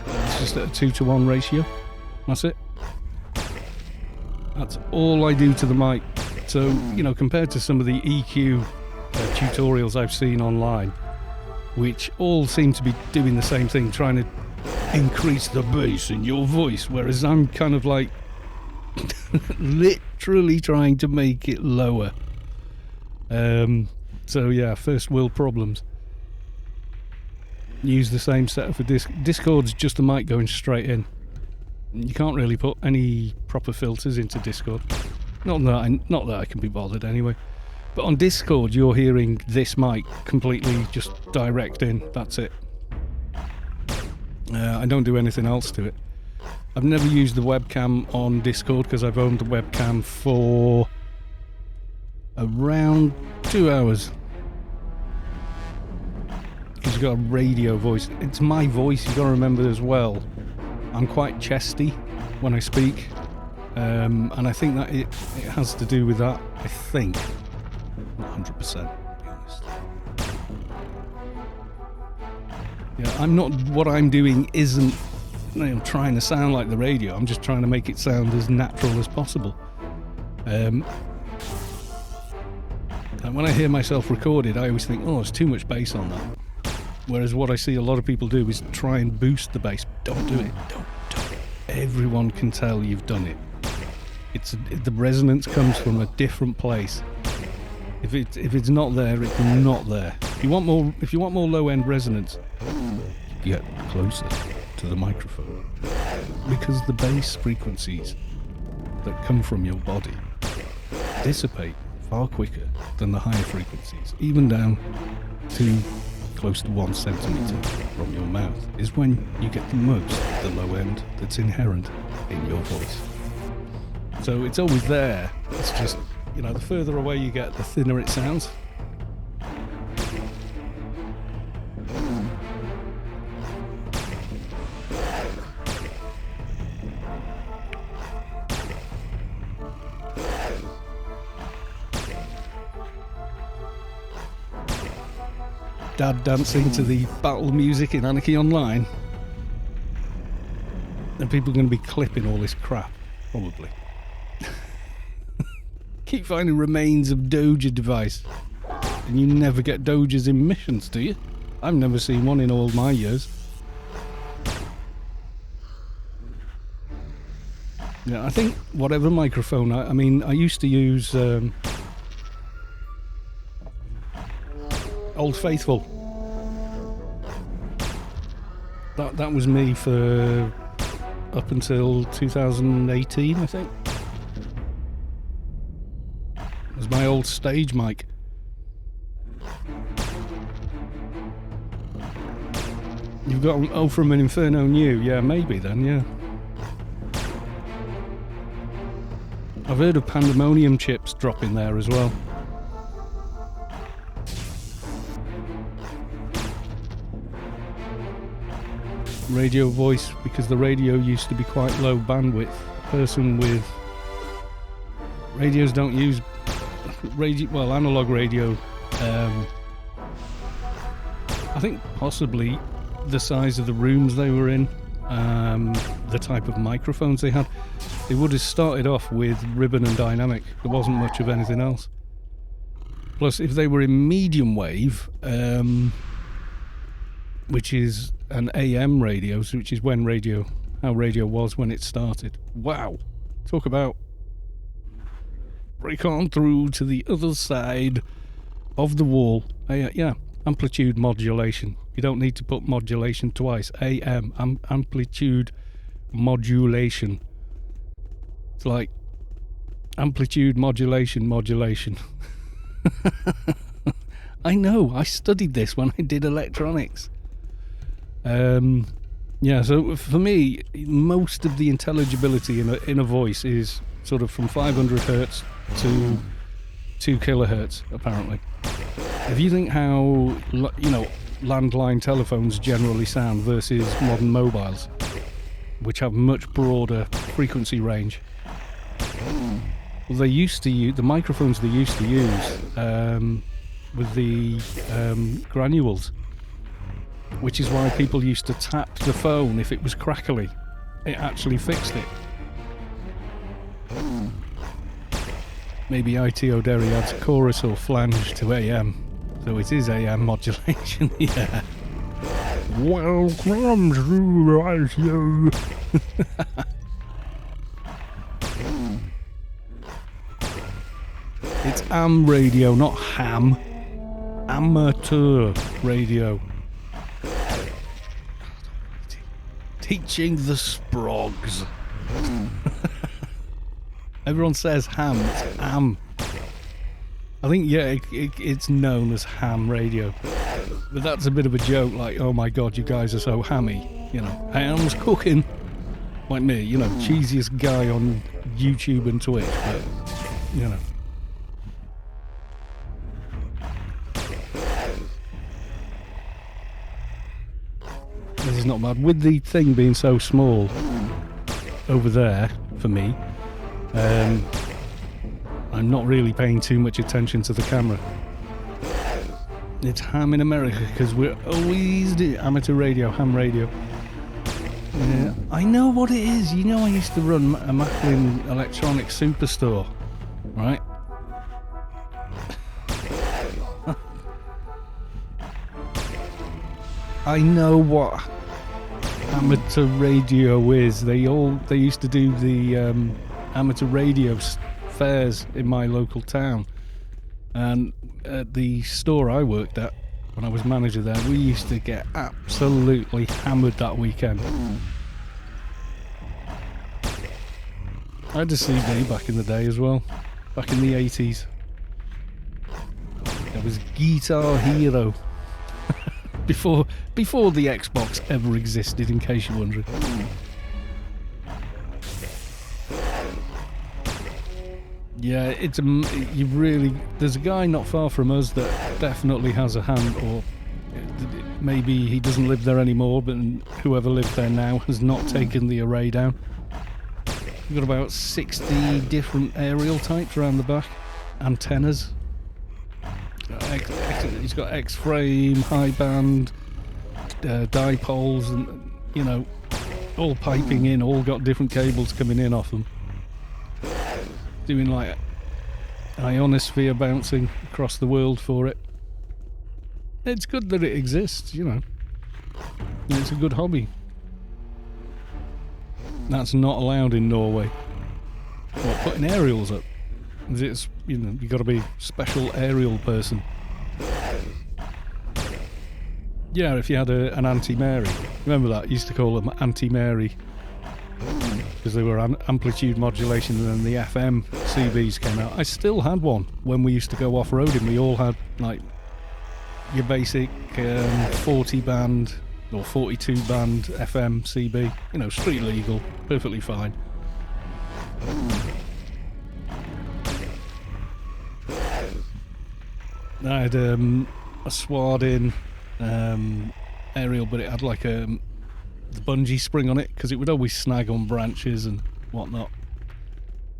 It's just at a 2:1 ratio. That's it. That's all I do to the mic. So, you know, compared to some of the EQ tutorials I've seen online, which all seem to be doing the same thing, trying to increase the bass in your voice, whereas I'm kind of like literally trying to make it lower. So yeah, first world problems. Use the same setup for Discord's just a mic going straight in. You can't really put any proper filters into Discord. Not that I can be bothered anyway. But on Discord, you're hearing this mic completely just direct in. That's it. I don't do anything else to it. I've never used the webcam on Discord because I've owned the webcam for around 2 hours. Because you've got a radio voice. It's my voice, you've got to remember as well. I'm quite chesty when I speak. And I think that it has to do with that, I think. Not 100%, to be honest. Yeah, what I'm doing isn't, you know, trying to sound like the radio. I'm just trying to make it sound as natural as possible. And when I hear myself recorded, I always think, oh, there's too much bass on that. Whereas what I see a lot of people do is try and boost the bass. Don't do it. Don't do it. Everyone can tell you've done it. The resonance comes from a different place. If it's not there, it's not there. If you want more low end resonance, get closer to the microphone, because the bass frequencies that come from your body dissipate far quicker than the higher frequencies, even down to close to 1 centimeter from your mouth is when you get the most of the low end that's inherent in your voice. So it's always there. It's just, you know, the further away you get, the thinner it sounds. Dad dancing to the battle music in Anarchy Online. And people are going to be clipping all this crap, probably. Keep finding remains of Doja device. And you never get Dojas in missions, do you? I've never seen one in all my years. Yeah, I think whatever microphone, I mean, I used to use Old Faithful. That was me for up until 2018, I think. It was my old stage mic. You've got from an Inferno New, yeah, maybe then, yeah. I've heard of Pandemonium chips dropping there as well. Radio voice, because the radio used to be quite low bandwidth. Person with radios don't use analog radio. I think possibly the size of the rooms they were in, the type of microphones they had. They would have started off with ribbon and dynamic. There wasn't much of anything else. Plus, if they were in medium wave, which is an AM radio, which is how radio was when it started. Wow. Talk about break on through to the other side of the wall. Yeah, amplitude modulation. You don't need to put modulation twice. AM, amplitude modulation. It's like amplitude modulation. I know, I studied this when I did electronics. So for me, most of the intelligibility in a voice is sort of from 500 hertz to 2 kilohertz, apparently. If you think how, landline telephones generally sound versus modern mobiles, which have much broader frequency range, well, they used to use the microphones they used to use with the granules, which is why people used to tap the phone if it was crackly. It actually fixed it. Maybe IT O'Derry adds chorus or flange to AM, so it is AM modulation. Yeah. Welcome to radio. It's AM radio, not ham. Amateur radio. Teaching the sprogs. Everyone says ham, it's am. I think, yeah, it's known as ham radio. But that's a bit of a joke, like, oh my god, you guys are so hammy. Ham's cooking. Like me, cheesiest guy on YouTube and Twitch, but, This is not bad. With the thing being so small over there, for me, I'm not really paying too much attention to the camera. It's ham in America because we're always amateur radio, ham radio. Yeah, I know what it is. I used to run a Macklin Electronics Superstore, right? I know what amateur radio is. They used to do the amateur radio fairs in my local town, and at the store I worked at when I was manager there, we used to get absolutely hammered that weekend. I had a CD back in the day as well, back in the 80s. It was Guitar Hero. Before the Xbox ever existed, in case you're wondering. Yeah, there's a guy not far from us that definitely has a hand, or maybe he doesn't live there anymore, but whoever lived there now has not taken the array down. We've got about 60 different aerial types around the back, antennas. He's got X-frame, high band, dipoles, and all piping in, all got different cables coming in off them. Doing like ionosphere bouncing across the world for it. It's good that it exists, It's a good hobby. That's not allowed in Norway. What, putting aerials up? It's, you got to be a special aerial person. Yeah, if you had an anti-Mary. Remember that? Used to call them anti-Mary. Because they were amplitude modulation, and then the FM CBs came out. I still had one when we used to go off-roading. We all had, like, your basic 40 band or 42 band FM CB. You know, street legal, perfectly fine. I had a Swardin aerial, but it had like the bungee spring on it because it would always snag on branches and whatnot.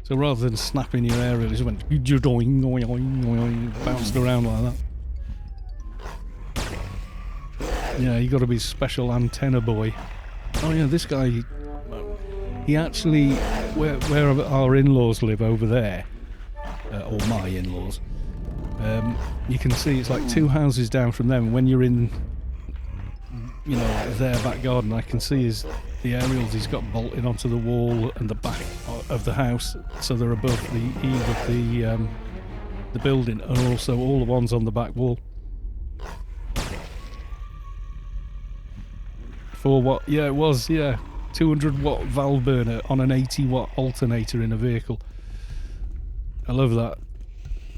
So rather than snapping your aerial, it just went bounced around like that. Yeah, you got to be special antenna boy. Oh yeah, this guy, he actually, where our in-laws live over there, or my in-laws, you can see it's like 2 houses down from them. When you're in, you know, like their back garden, I can see the aerials he's got bolted onto the wall and the back of the house, so they're above the eave of the building, and also all the ones on the back wall. For what? Yeah, it was, yeah. 200 watt valve burner on an 80 watt alternator in a vehicle. I love that.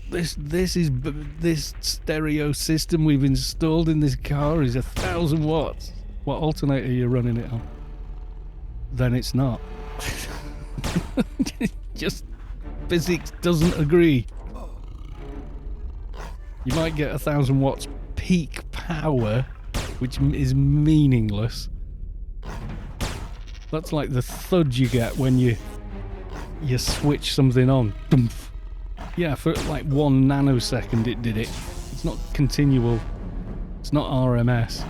This stereo system we've installed in this car is 1,000 watts. What alternator are you running it on? Then it's not. Just physics doesn't agree. You might get 1,000 watts peak power, which is meaningless. That's like the thud you get when you switch something on. Yeah, for like 1 nanosecond it did it. It's not continual. It's not RMS.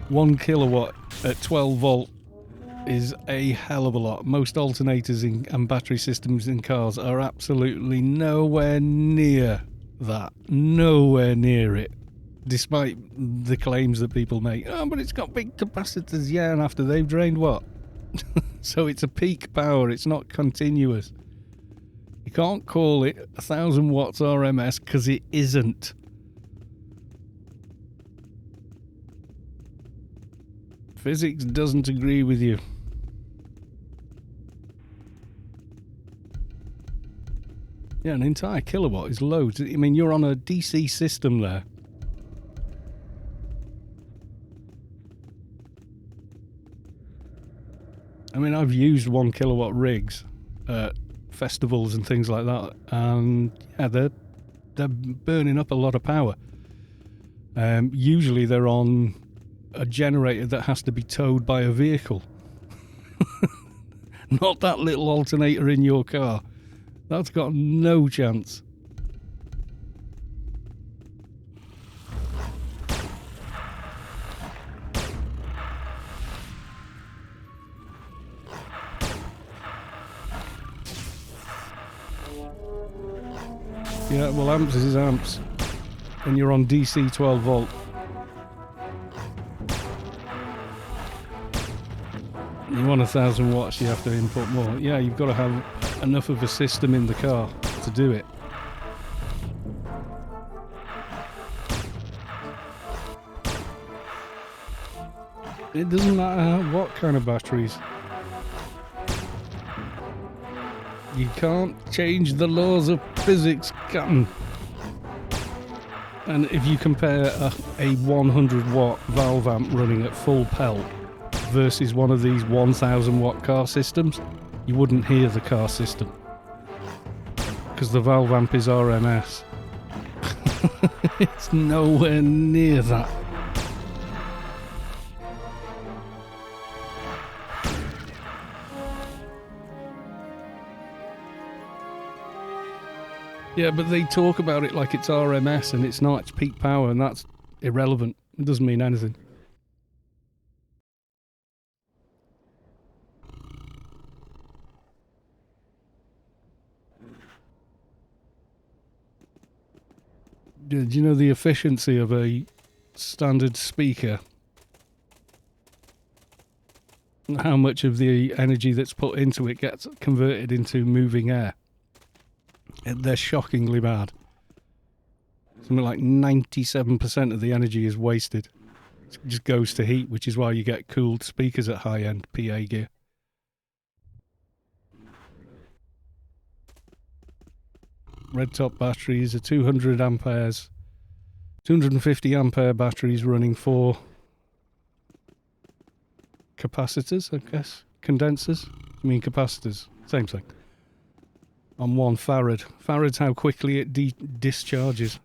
One kilowatt at 12 volt is a hell of a lot. Most alternators and battery systems in cars are absolutely nowhere near that. Nowhere near it. Despite the claims that people make. Oh, but it's got big capacitors. Yeah, and after they've drained what? So it's a peak power. It's not continuous. You can't call it 1,000 watts RMS because it isn't. Physics doesn't agree with you. Yeah, an entire kilowatt is loads. I mean, you're on a DC system there. I mean, I've used 1 kilowatt rigs at festivals and things like that, and yeah, they're burning up a lot of power. Usually they're on a generator that has to be towed by a vehicle. Not that little alternator in your car. That's got no chance. Yeah, well, amps is amps. And you're on DC 12 volt. You want 1,000 watts, you have to input more. Yeah, you've got to have enough of a system in the car to do it. It doesn't matter what kind of batteries. You can't change the laws of physics, Captain. And if you compare a 100 watt valve amp running at full pelt versus one of these 1,000 watt car systems, you wouldn't hear the car system. Because the valve amp is RMS. It's nowhere near that. Yeah, but they talk about it like it's RMS and it's not, it's peak power, and that's irrelevant. It doesn't mean anything. Do you know the efficiency of a standard speaker? How much of the energy that's put into it gets converted into moving air? They're shockingly bad. Something like 97% of the energy is wasted. It just goes to heat, which is why you get cooled speakers at high-end PA gear. Red top batteries are 200 amperes. 250 ampere batteries running 4 capacitors, I guess. Condensers? I mean capacitors. Same thing. On 1 farad. Farad's how quickly it discharges.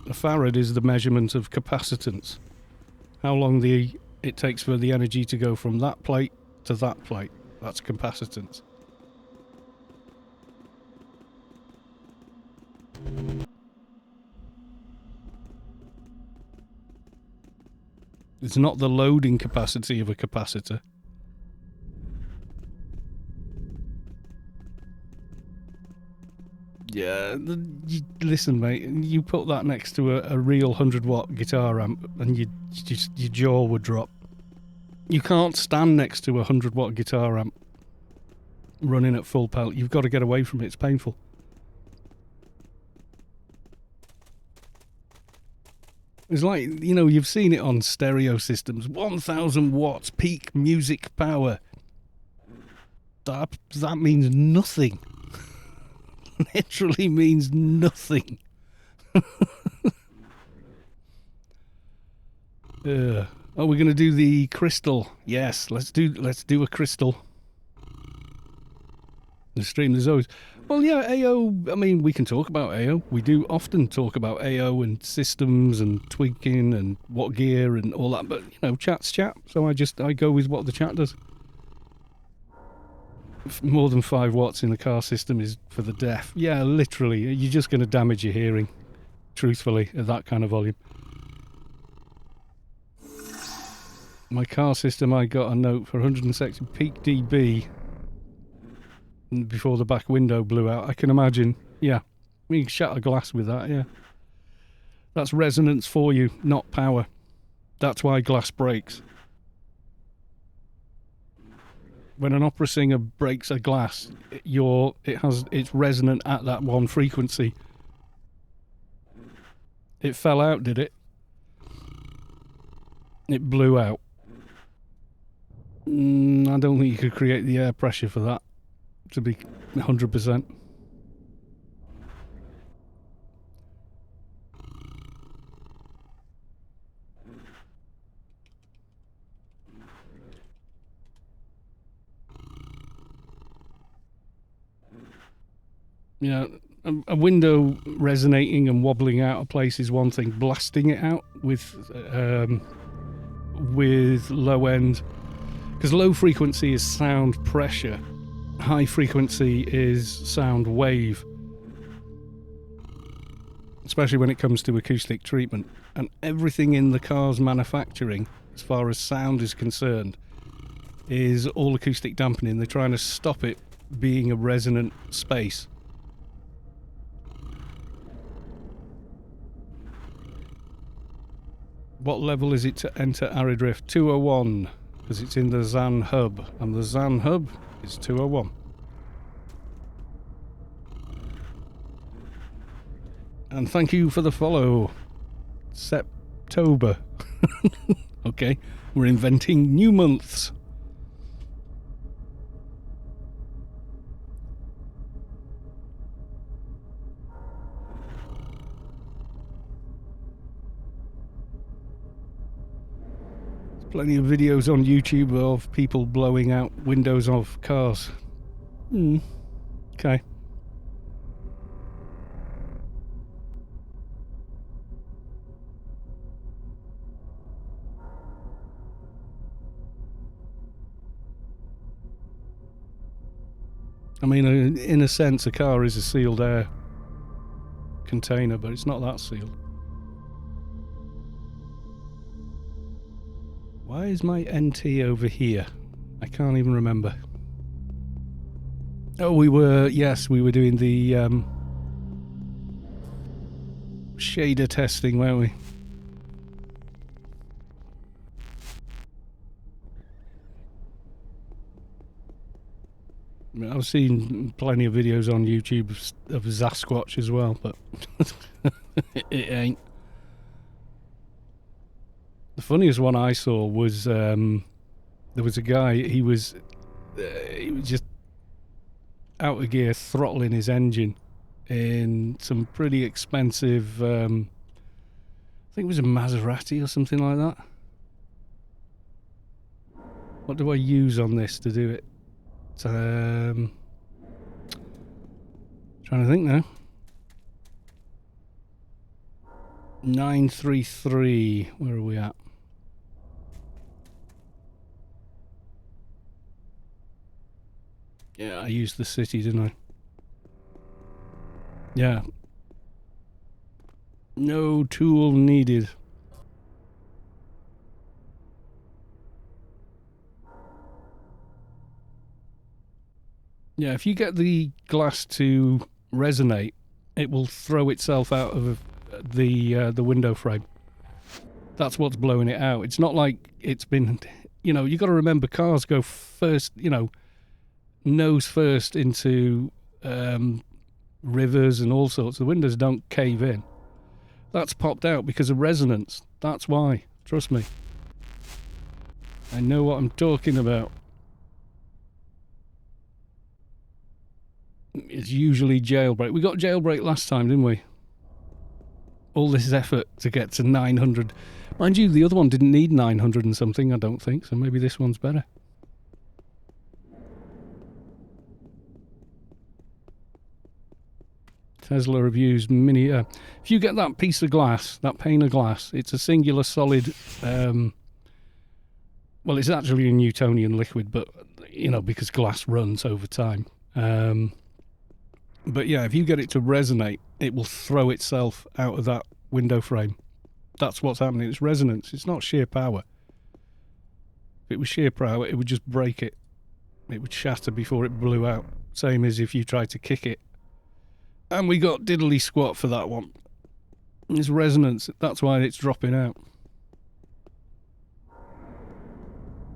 A farad is the measurement of capacitance. How long it takes for the energy to go from that plate to that plate. That's capacitance. It's not the loading capacity of a capacitor. Yeah, listen, mate. You put that next to a real 100-watt guitar amp, and your jaw would drop. You can't stand next to a 100-watt guitar amp running at full pelt. You've got to get away from it. It's painful. It's like, you know, you've seen it on stereo systems. 1,000 watts peak music power. That means nothing. Literally means nothing. Are we going to do the crystal? Yes, let's do a crystal. The stream, there's always... Well, yeah, AO, I mean, we can talk about AO. We do often talk about AO and systems and tweaking and what gear and all that, but, you know, chat's chat, so I go with what the chat does. More than 5 watts in the car system is for the deaf. Yeah, literally, you're just going to damage your hearing, truthfully, at that kind of volume. My car system, I got a note for 160 peak dB before the back window blew out. I can imagine, yeah. We can shatter glass with that, yeah. That's resonance for you, not power. That's why glass breaks. When an opera singer breaks a glass, it's resonant at that one frequency. It fell out, did it? It blew out. I don't think you could create the air pressure for that to be 100%. Yeah, a window resonating and wobbling out of place is one thing. Blasting it out with low end, because low frequency is sound pressure, high frequency is sound wave. Especially when it comes to acoustic treatment, and everything in the car's manufacturing, as far as sound is concerned, is all acoustic dampening. They're trying to stop it being a resonant space. What level is it to enter Aridrift? 201, because it's in the Zan hub, and the Zan hub is 201. And thank you for the follow, Septober. Okay, we're inventing new months. Plenty of videos on YouTube of people blowing out windows of cars. Okay. I mean, in a sense, a car is a sealed air container, but it's not that sealed. Why is my NT over here? I can't even remember. Oh, we were doing the shader testing, weren't we? I've seen plenty of videos on YouTube of Sasquatch as well, but it ain't. The funniest one I saw was there was a guy. He was just out of gear, throttling his engine in some pretty expensive. I think it was a Maserati or something like that. What do I use on this to do it? Trying to think now. 933. Where are we at? Yeah, I used the city, didn't I? Yeah. No tool needed. Yeah, if you get the glass to resonate, it will throw itself out of the window frame. That's what's blowing it out. It's not like it's been, you know, you got to remember cars go first, you know, nose first into rivers and all sorts. The windows don't cave in. That's popped out because of resonance. That's why. Trust me. I know what I'm talking about. It's usually jailbreak. We got jailbreak last time, didn't we? All this effort to get to 900. Mind you, the other one didn't need 900 and something, I don't think, so maybe this one's better. Tesla reviews mini. If you get that piece of glass, that pane of glass, it's a singular solid. Well, it's actually a Newtonian liquid, but you know, because glass runs over time. But yeah, if you get it to resonate, it will throw itself out of that window frame. That's what's happening. It's resonance. It's not sheer power. If it was sheer power, it would just break it. It would shatter before it blew out. Same as if you tried to kick it. And we got diddly squat for that one. It's resonance. That's why it's dropping out.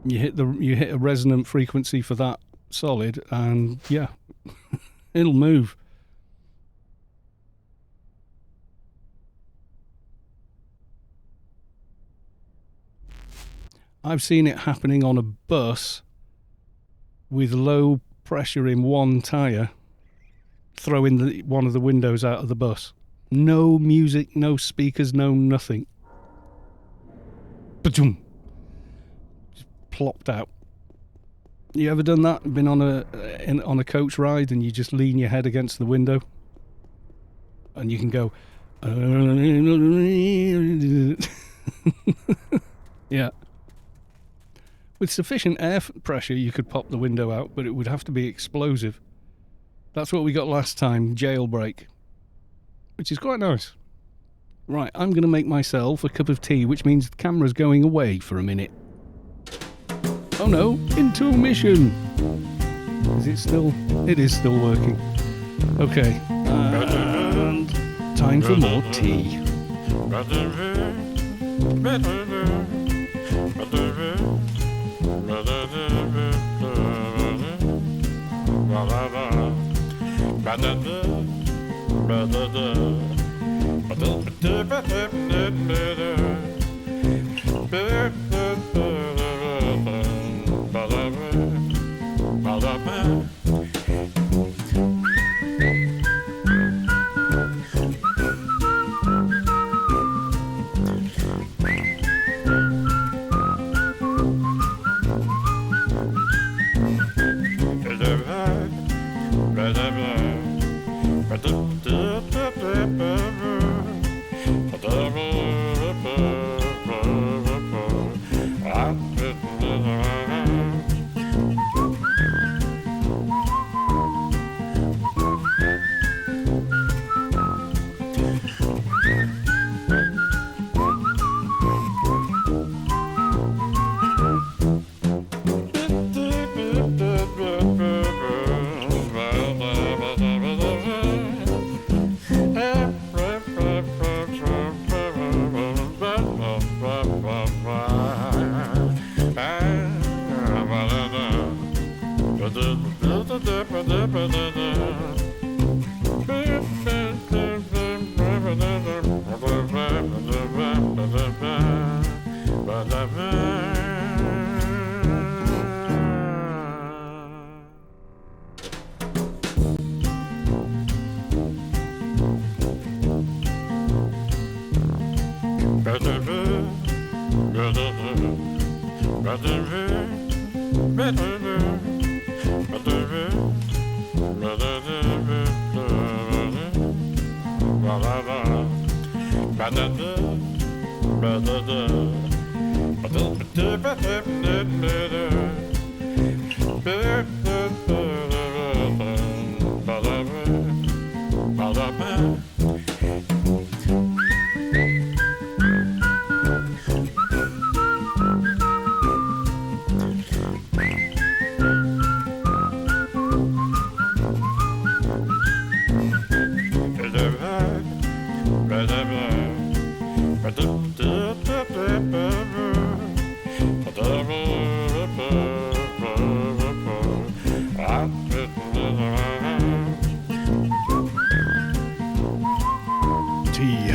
You hit a resonant frequency for that solid, and yeah, it'll move. I've seen it happening on a bus with low pressure in one tyre, throwing one of the windows out of the bus. No music, no speakers, no nothing. Ba-doom. Just plopped out. You ever done that? Been on a coach ride and you just lean your head against the window and you can go yeah. With sufficient air pressure you could pop the window out, but it would have to be explosive. That's what we got last time, jailbreak, which is quite nice. Right, I'm going to make myself a cup of tea, which means the camera's going away for a minute. Oh no, intermission! Is it still? It is still working. Okay, and time for more tea.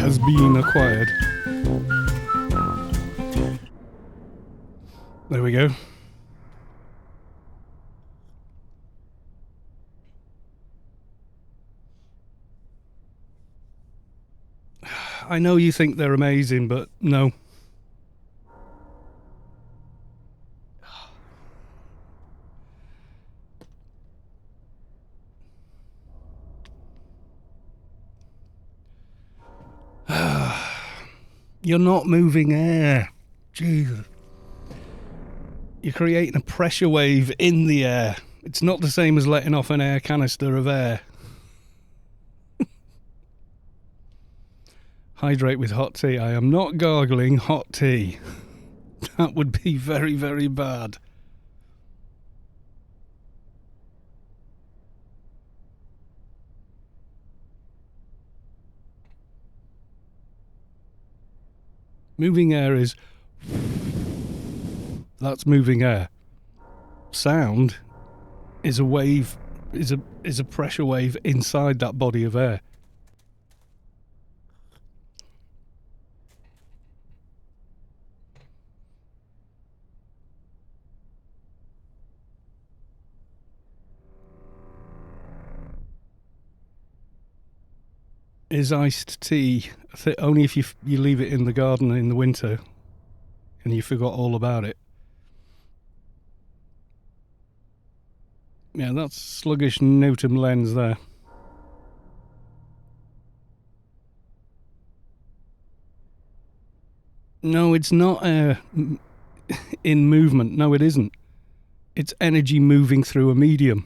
Has been acquired. There we go. I know you think they're amazing, but no. You're not moving air. Jesus. You're creating a pressure wave in the air. It's not the same as letting off an air canister of air. Hydrate with hot tea. I am not gargling hot tea. That would be very, very bad. Moving air is... That's moving air. Sound is a wave, is a pressure wave inside that body of air. Is iced tea only if you leave it in the garden in the winter and you forgot all about it? Yeah, that's sluggish Newton lens there. No, it's not in movement. No, it isn't. It's energy moving through a medium.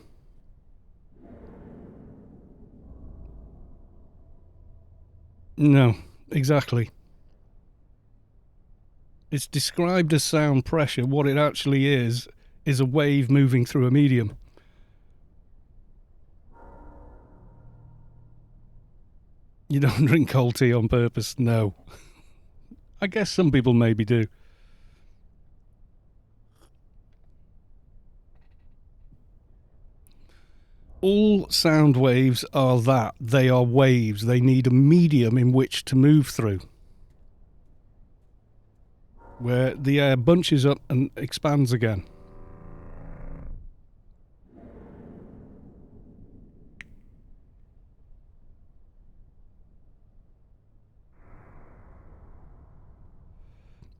No, exactly. It's described as sound pressure. What it actually is a wave moving through a medium. You don't drink cold tea on purpose? No. I guess some people maybe do. All sound waves are that. They are waves. They need a medium in which to move through, where the air bunches up and expands again.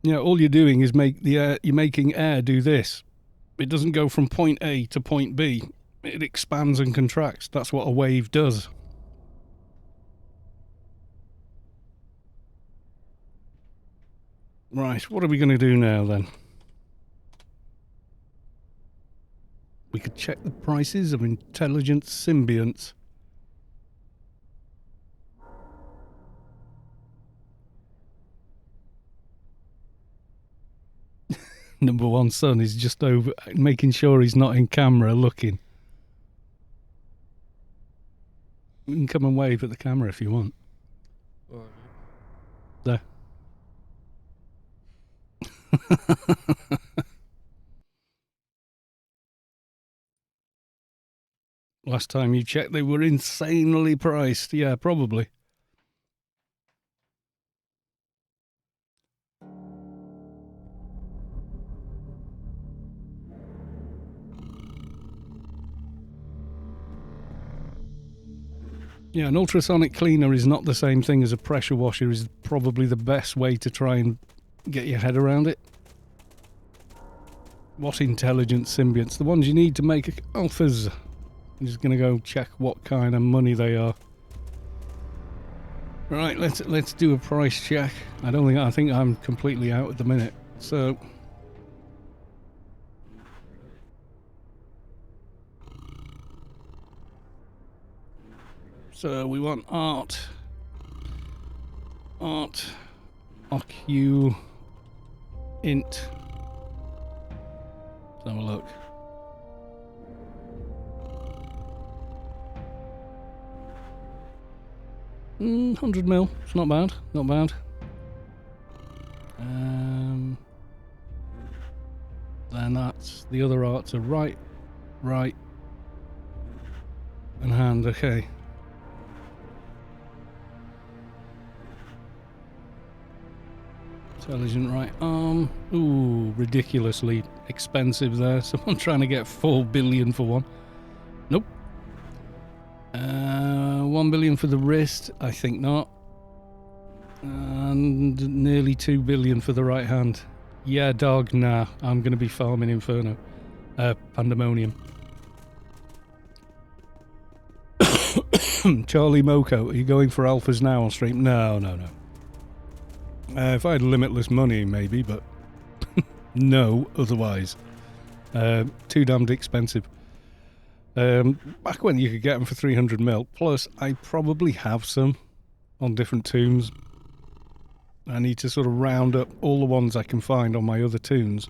Yeah, all you're doing is you're making air do this. It doesn't go from point A to point B. It expands and contracts. That's what a wave does. Right, what are we going to do now then? We could check the prices of intelligent symbionts. Number one son is just over making sure he's not in camera looking. You can come and wave at the camera if you want. There. Last time you checked, they were insanely priced. Yeah, probably. Yeah, an ultrasonic cleaner is not the same thing as a pressure washer, is probably the best way to try and get your head around it. What intelligent symbionts? The ones you need to make alphas. I'm just going to go check what kind of money they are. Right, let's do a price check. I think I'm completely out at the minute. So we want art, OQ, int. Let's have a look. $100 mil. It's not bad. Not bad. Then that's the other arts are right, and hand. Okay. Intelligent right arm. Ooh, ridiculously expensive there. Someone trying to get 4 billion for one. Nope. 1 billion for the wrist. I think not. And nearly 2 billion for the right hand. Yeah, dog. Nah. I'm going to be farming Inferno. Pandemonium. Charlie Moko, are you going for alphas now on stream? No. If I had limitless money, maybe, but no, otherwise. Too damned expensive. Back when you could get them for 300 mil, plus I probably have some on different tunes. I need to sort of round up all the ones I can find on my other tunes,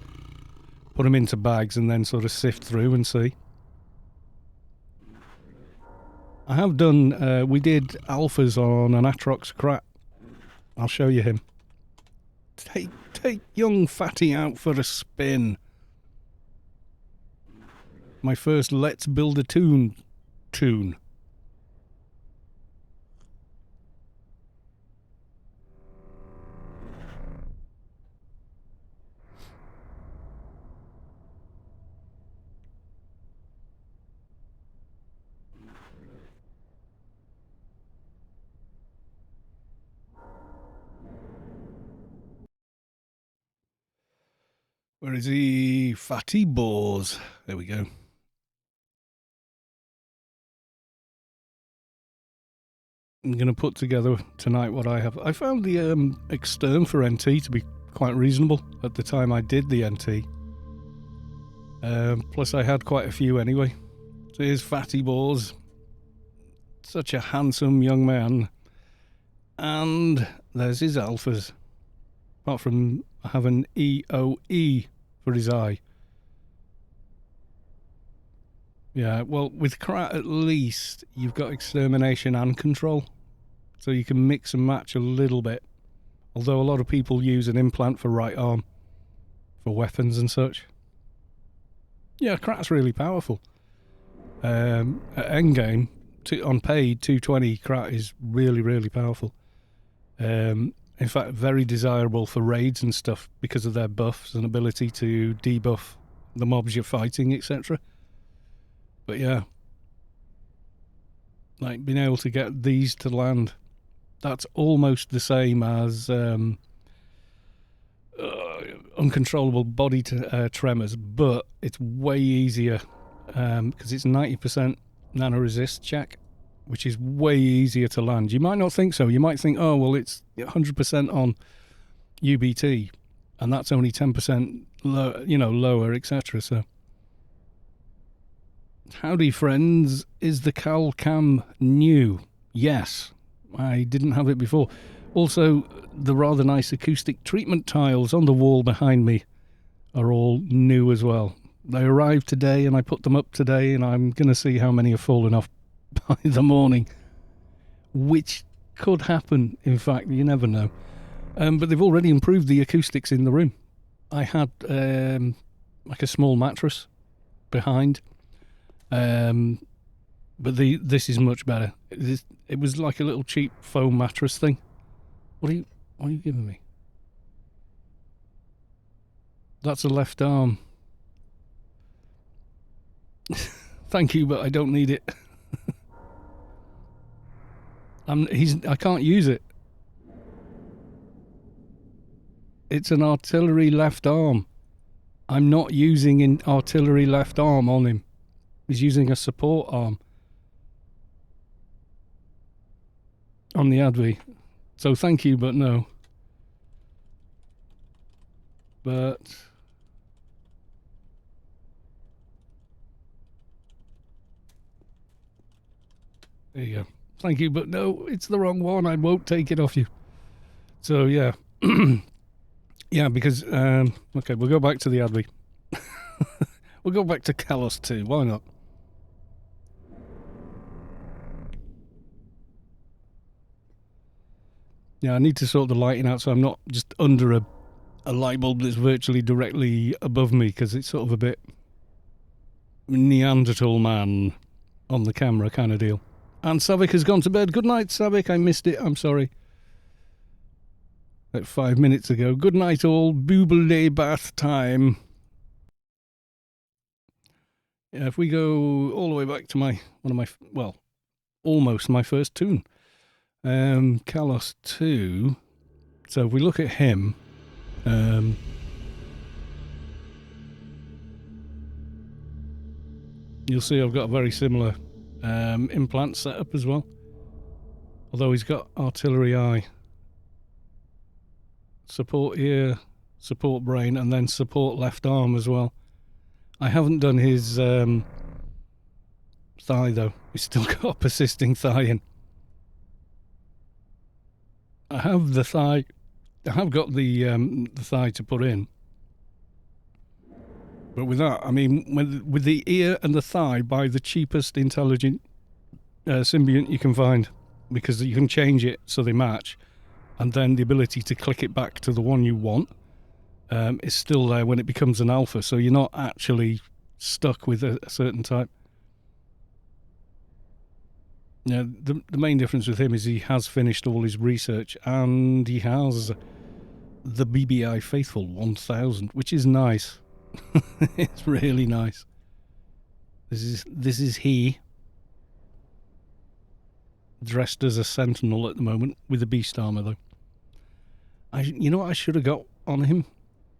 put them into bags, and then sort of sift through and see. I have done, we did alphas on an Atrox Crap. I'll show you him. Take young fatty out for a spin. My first Let's Build a Tune. Where is he? Fatty Boars. There we go. I'm going to put together tonight what I have. I found the extern for NT to be quite reasonable at the time I did the NT. Plus I had quite a few anyway. So here's Fatty Boars. Such a handsome young man. And there's his alphas. Apart from having EOE for his eye. Yeah, well, with Krat at least, you've got extermination and control. So you can mix and match a little bit. Although a lot of people use an implant for right arm. For weapons and such. Yeah, Krat's really powerful. At endgame, on paid, 220, Krat is really, really powerful. In fact, very desirable for raids and stuff because of their buffs and ability to debuff the mobs you're fighting, etc. But yeah, like being able to get these to land, that's almost the same as uncontrollable body tremors, but it's way easier because it's 90% nano resist check, which is way easier to land. You might not think so. You might think, oh, well, it's 100% on UBT, and that's only 10% lower, etc. So, howdy, friends. Is the Cal Cam new? Yes, I didn't have it before. Also, the rather nice acoustic treatment tiles on the wall behind me are all new as well. They arrived today, and I put them up today, and I'm going to see how many have fallen off by the morning, which could happen. In fact, you never know. But they've already improved the acoustics in the room. I had like a small mattress behind, but this is much better. It was like a little cheap foam mattress thing. What are you giving me? That's a left arm. Thank you, but I don't need it. I can't use it. It's an artillery left arm. I'm not using an artillery left arm on him. He's using a support arm on the Advi. So thank you, but no. But there you go. Thank you, but no, it's the wrong one. I won't take it off you. So yeah. Yeah, because okay, we'll go back to the Advi. We'll go back to Kalos 2. Why not? Yeah, I need to sort the lighting out so I'm not just under a light bulb that's virtually directly above me, because it's sort of a bit Neanderthal man on the camera kind of deal. And Savik has gone to bed. Good night, Savik. I missed it. I'm sorry. Like 5 minutes ago. Good night, all. Booble bath time. Yeah, if we go all the way back to almost my first tune. Kalos 2. So if we look at him, you'll see I've got a very similar implant setup as well. Although he's got artillery eye, support ear, support brain, and then support left arm as well. I haven't done his thigh though. He's still got a persisting thigh in. I have the thigh. I have got the thigh to put in. But with that, I mean, with the ear and the thigh, buy the cheapest intelligent symbiont you can find, because you can change it so they match, and then the ability to click it back to the one you want is still there when it becomes an alpha, so you're not actually stuck with a certain type. Yeah, the main difference with him is he has finished all his research, and he has the BBI Faithful 1000, which is nice. It's really nice. This is he dressed as a sentinel at the moment with a beast armor though. You know what I should have got on him?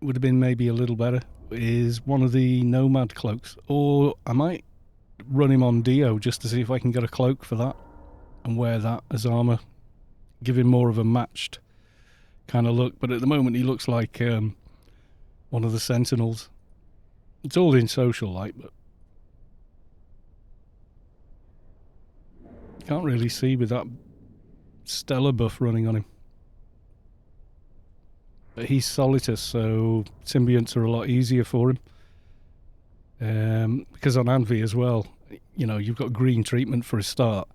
Would have been maybe a little better. Is one of the nomad cloaks, or I might run him on Dio just to see if I can get a cloak for that and wear that as armor, give him more of a matched kind of look. But at the moment he looks like one of the sentinels. It's all in social light, but can't really see with that stellar buff running on him. But he's Solitus, so symbionts are a lot easier for him. Because on Anvi as well, you know, you've got green treatment for a start,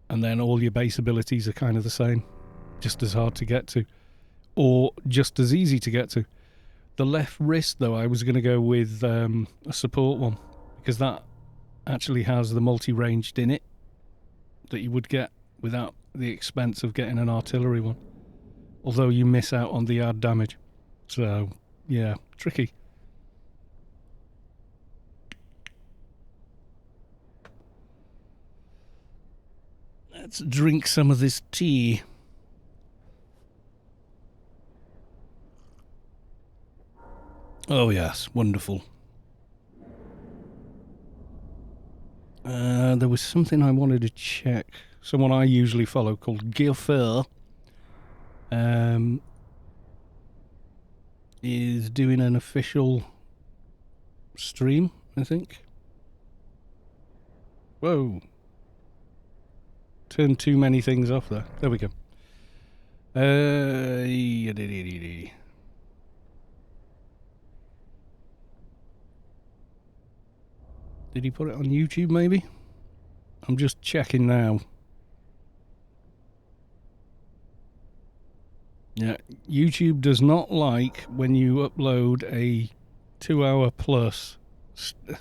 and then all your base abilities are kind of the same, just as hard to get to, or just as easy to get to. The left wrist, though, I was going to go with a support one, because that actually has the multi-ranged in it that you would get without the expense of getting an artillery one. Although you miss out on the add damage. So, yeah, tricky. Let's drink some of this tea. Oh yes, wonderful. There was something I wanted to check. Someone I usually follow called Geofer is doing an official stream, I think. Whoa. Turned too many things off there. There we go. Did he put it on YouTube, maybe? I'm just checking now. Yeah, YouTube does not like when you upload a 2-hour plus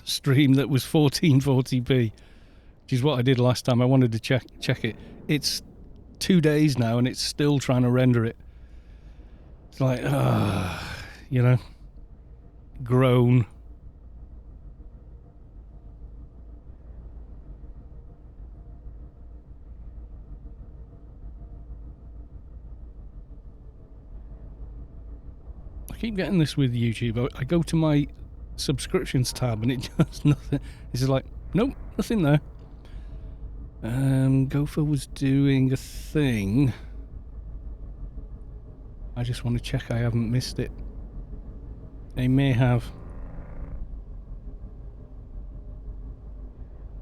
stream that was 1440p, which is what I did last time. I wanted to check it. It's 2 days now and it's still trying to render it. It's like, you know, groan. keep getting this with YouTube. I go to my subscriptions tab and it does nothing. It's just like, nope, nothing there. Gopher was doing a thing. I just want to check I haven't missed it. They may have.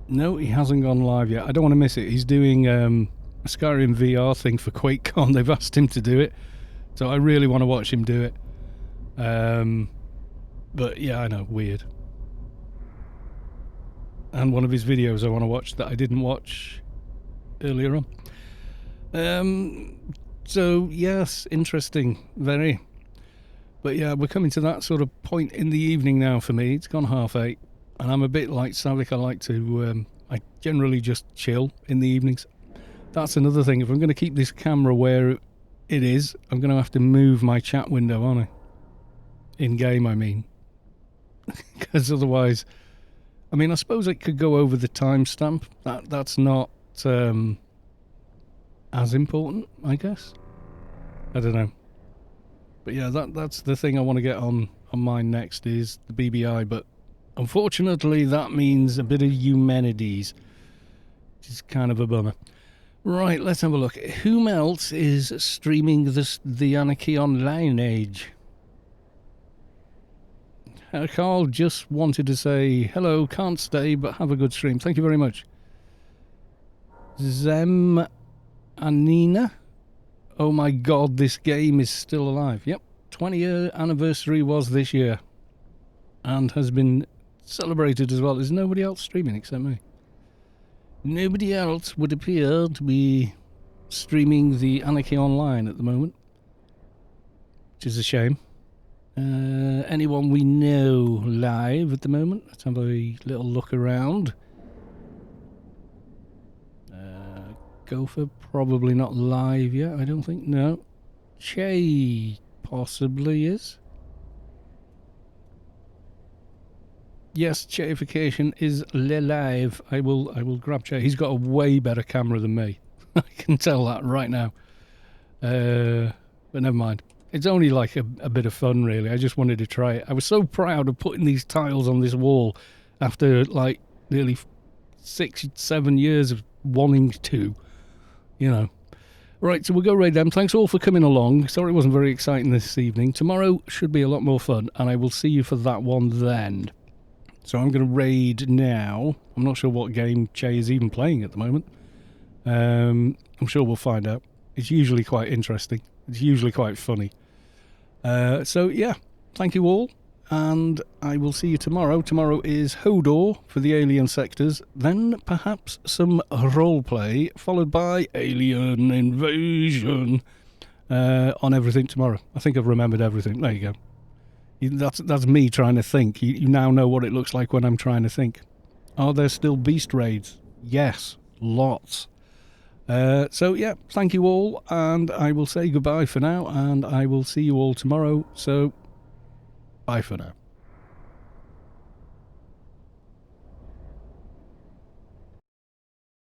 No, he hasn't gone live yet. I don't want to miss it. He's doing a Skyrim VR thing for QuakeCon. They've asked him to do it, so I really want to watch him do it. But yeah, I know, weird. And one of his videos I want to watch that I didn't watch earlier on. So yes, interesting, very. But yeah, we're coming to that sort of point in the evening now for me. It's gone 8:30. And I'm a bit like Savick. I like to, I generally just chill in the evenings. That's another thing. If I'm going to keep this camera where it is, I'm going to have to move my chat window, aren't I? In-game, I mean. Because otherwise, I mean, I suppose it could go over the timestamp. That's not as important, I guess. I don't know. But yeah, that's the thing I want to get on mine next is the BBI, but unfortunately, that means a bit of Eumenides, which is kind of a bummer. Right, let's have a look. Whom else is streaming the Anarchy Online age? Carl just wanted to say, hello, can't stay, but have a good stream. Thank you very much. Zem Anina? Oh my god, this game is still alive. Yep, 20-year anniversary was this year. And has been celebrated as well. There's nobody else streaming except me. Nobody else would appear to be streaming the Anarchy Online at the moment, which is a shame. Anyone we know live at the moment? Let's have a little look around. Gopher probably not live yet, I don't think. No. Che possibly is. Yes, Cheification is live. I will grab Che. He's got a way better camera than me. I can tell that right now. But never mind. It's only like a bit of fun, really. I just wanted to try it. I was so proud of putting these tiles on this wall after like nearly 6-7 years of wanting to, you know. Right, so we'll go raid them. Thanks all for coming along. Sorry it wasn't very exciting this evening. Tomorrow should be a lot more fun, and I will see you for that one then. So I'm going to raid now. I'm not sure what game Che is even playing at the moment. I'm sure we'll find out. It's usually quite interesting. It's usually quite funny. So yeah, thank you all, and I will see you tomorrow. Tomorrow is Hodor for the alien sectors, then perhaps some roleplay, followed by alien invasion on everything tomorrow. I think I've remembered everything. There you go. That's me trying to think. You now know what it looks like when I'm trying to think. Are there still beast raids? Yes, lots. So yeah, thank you all, and I will say goodbye for now, and I will see you all tomorrow. So bye for now.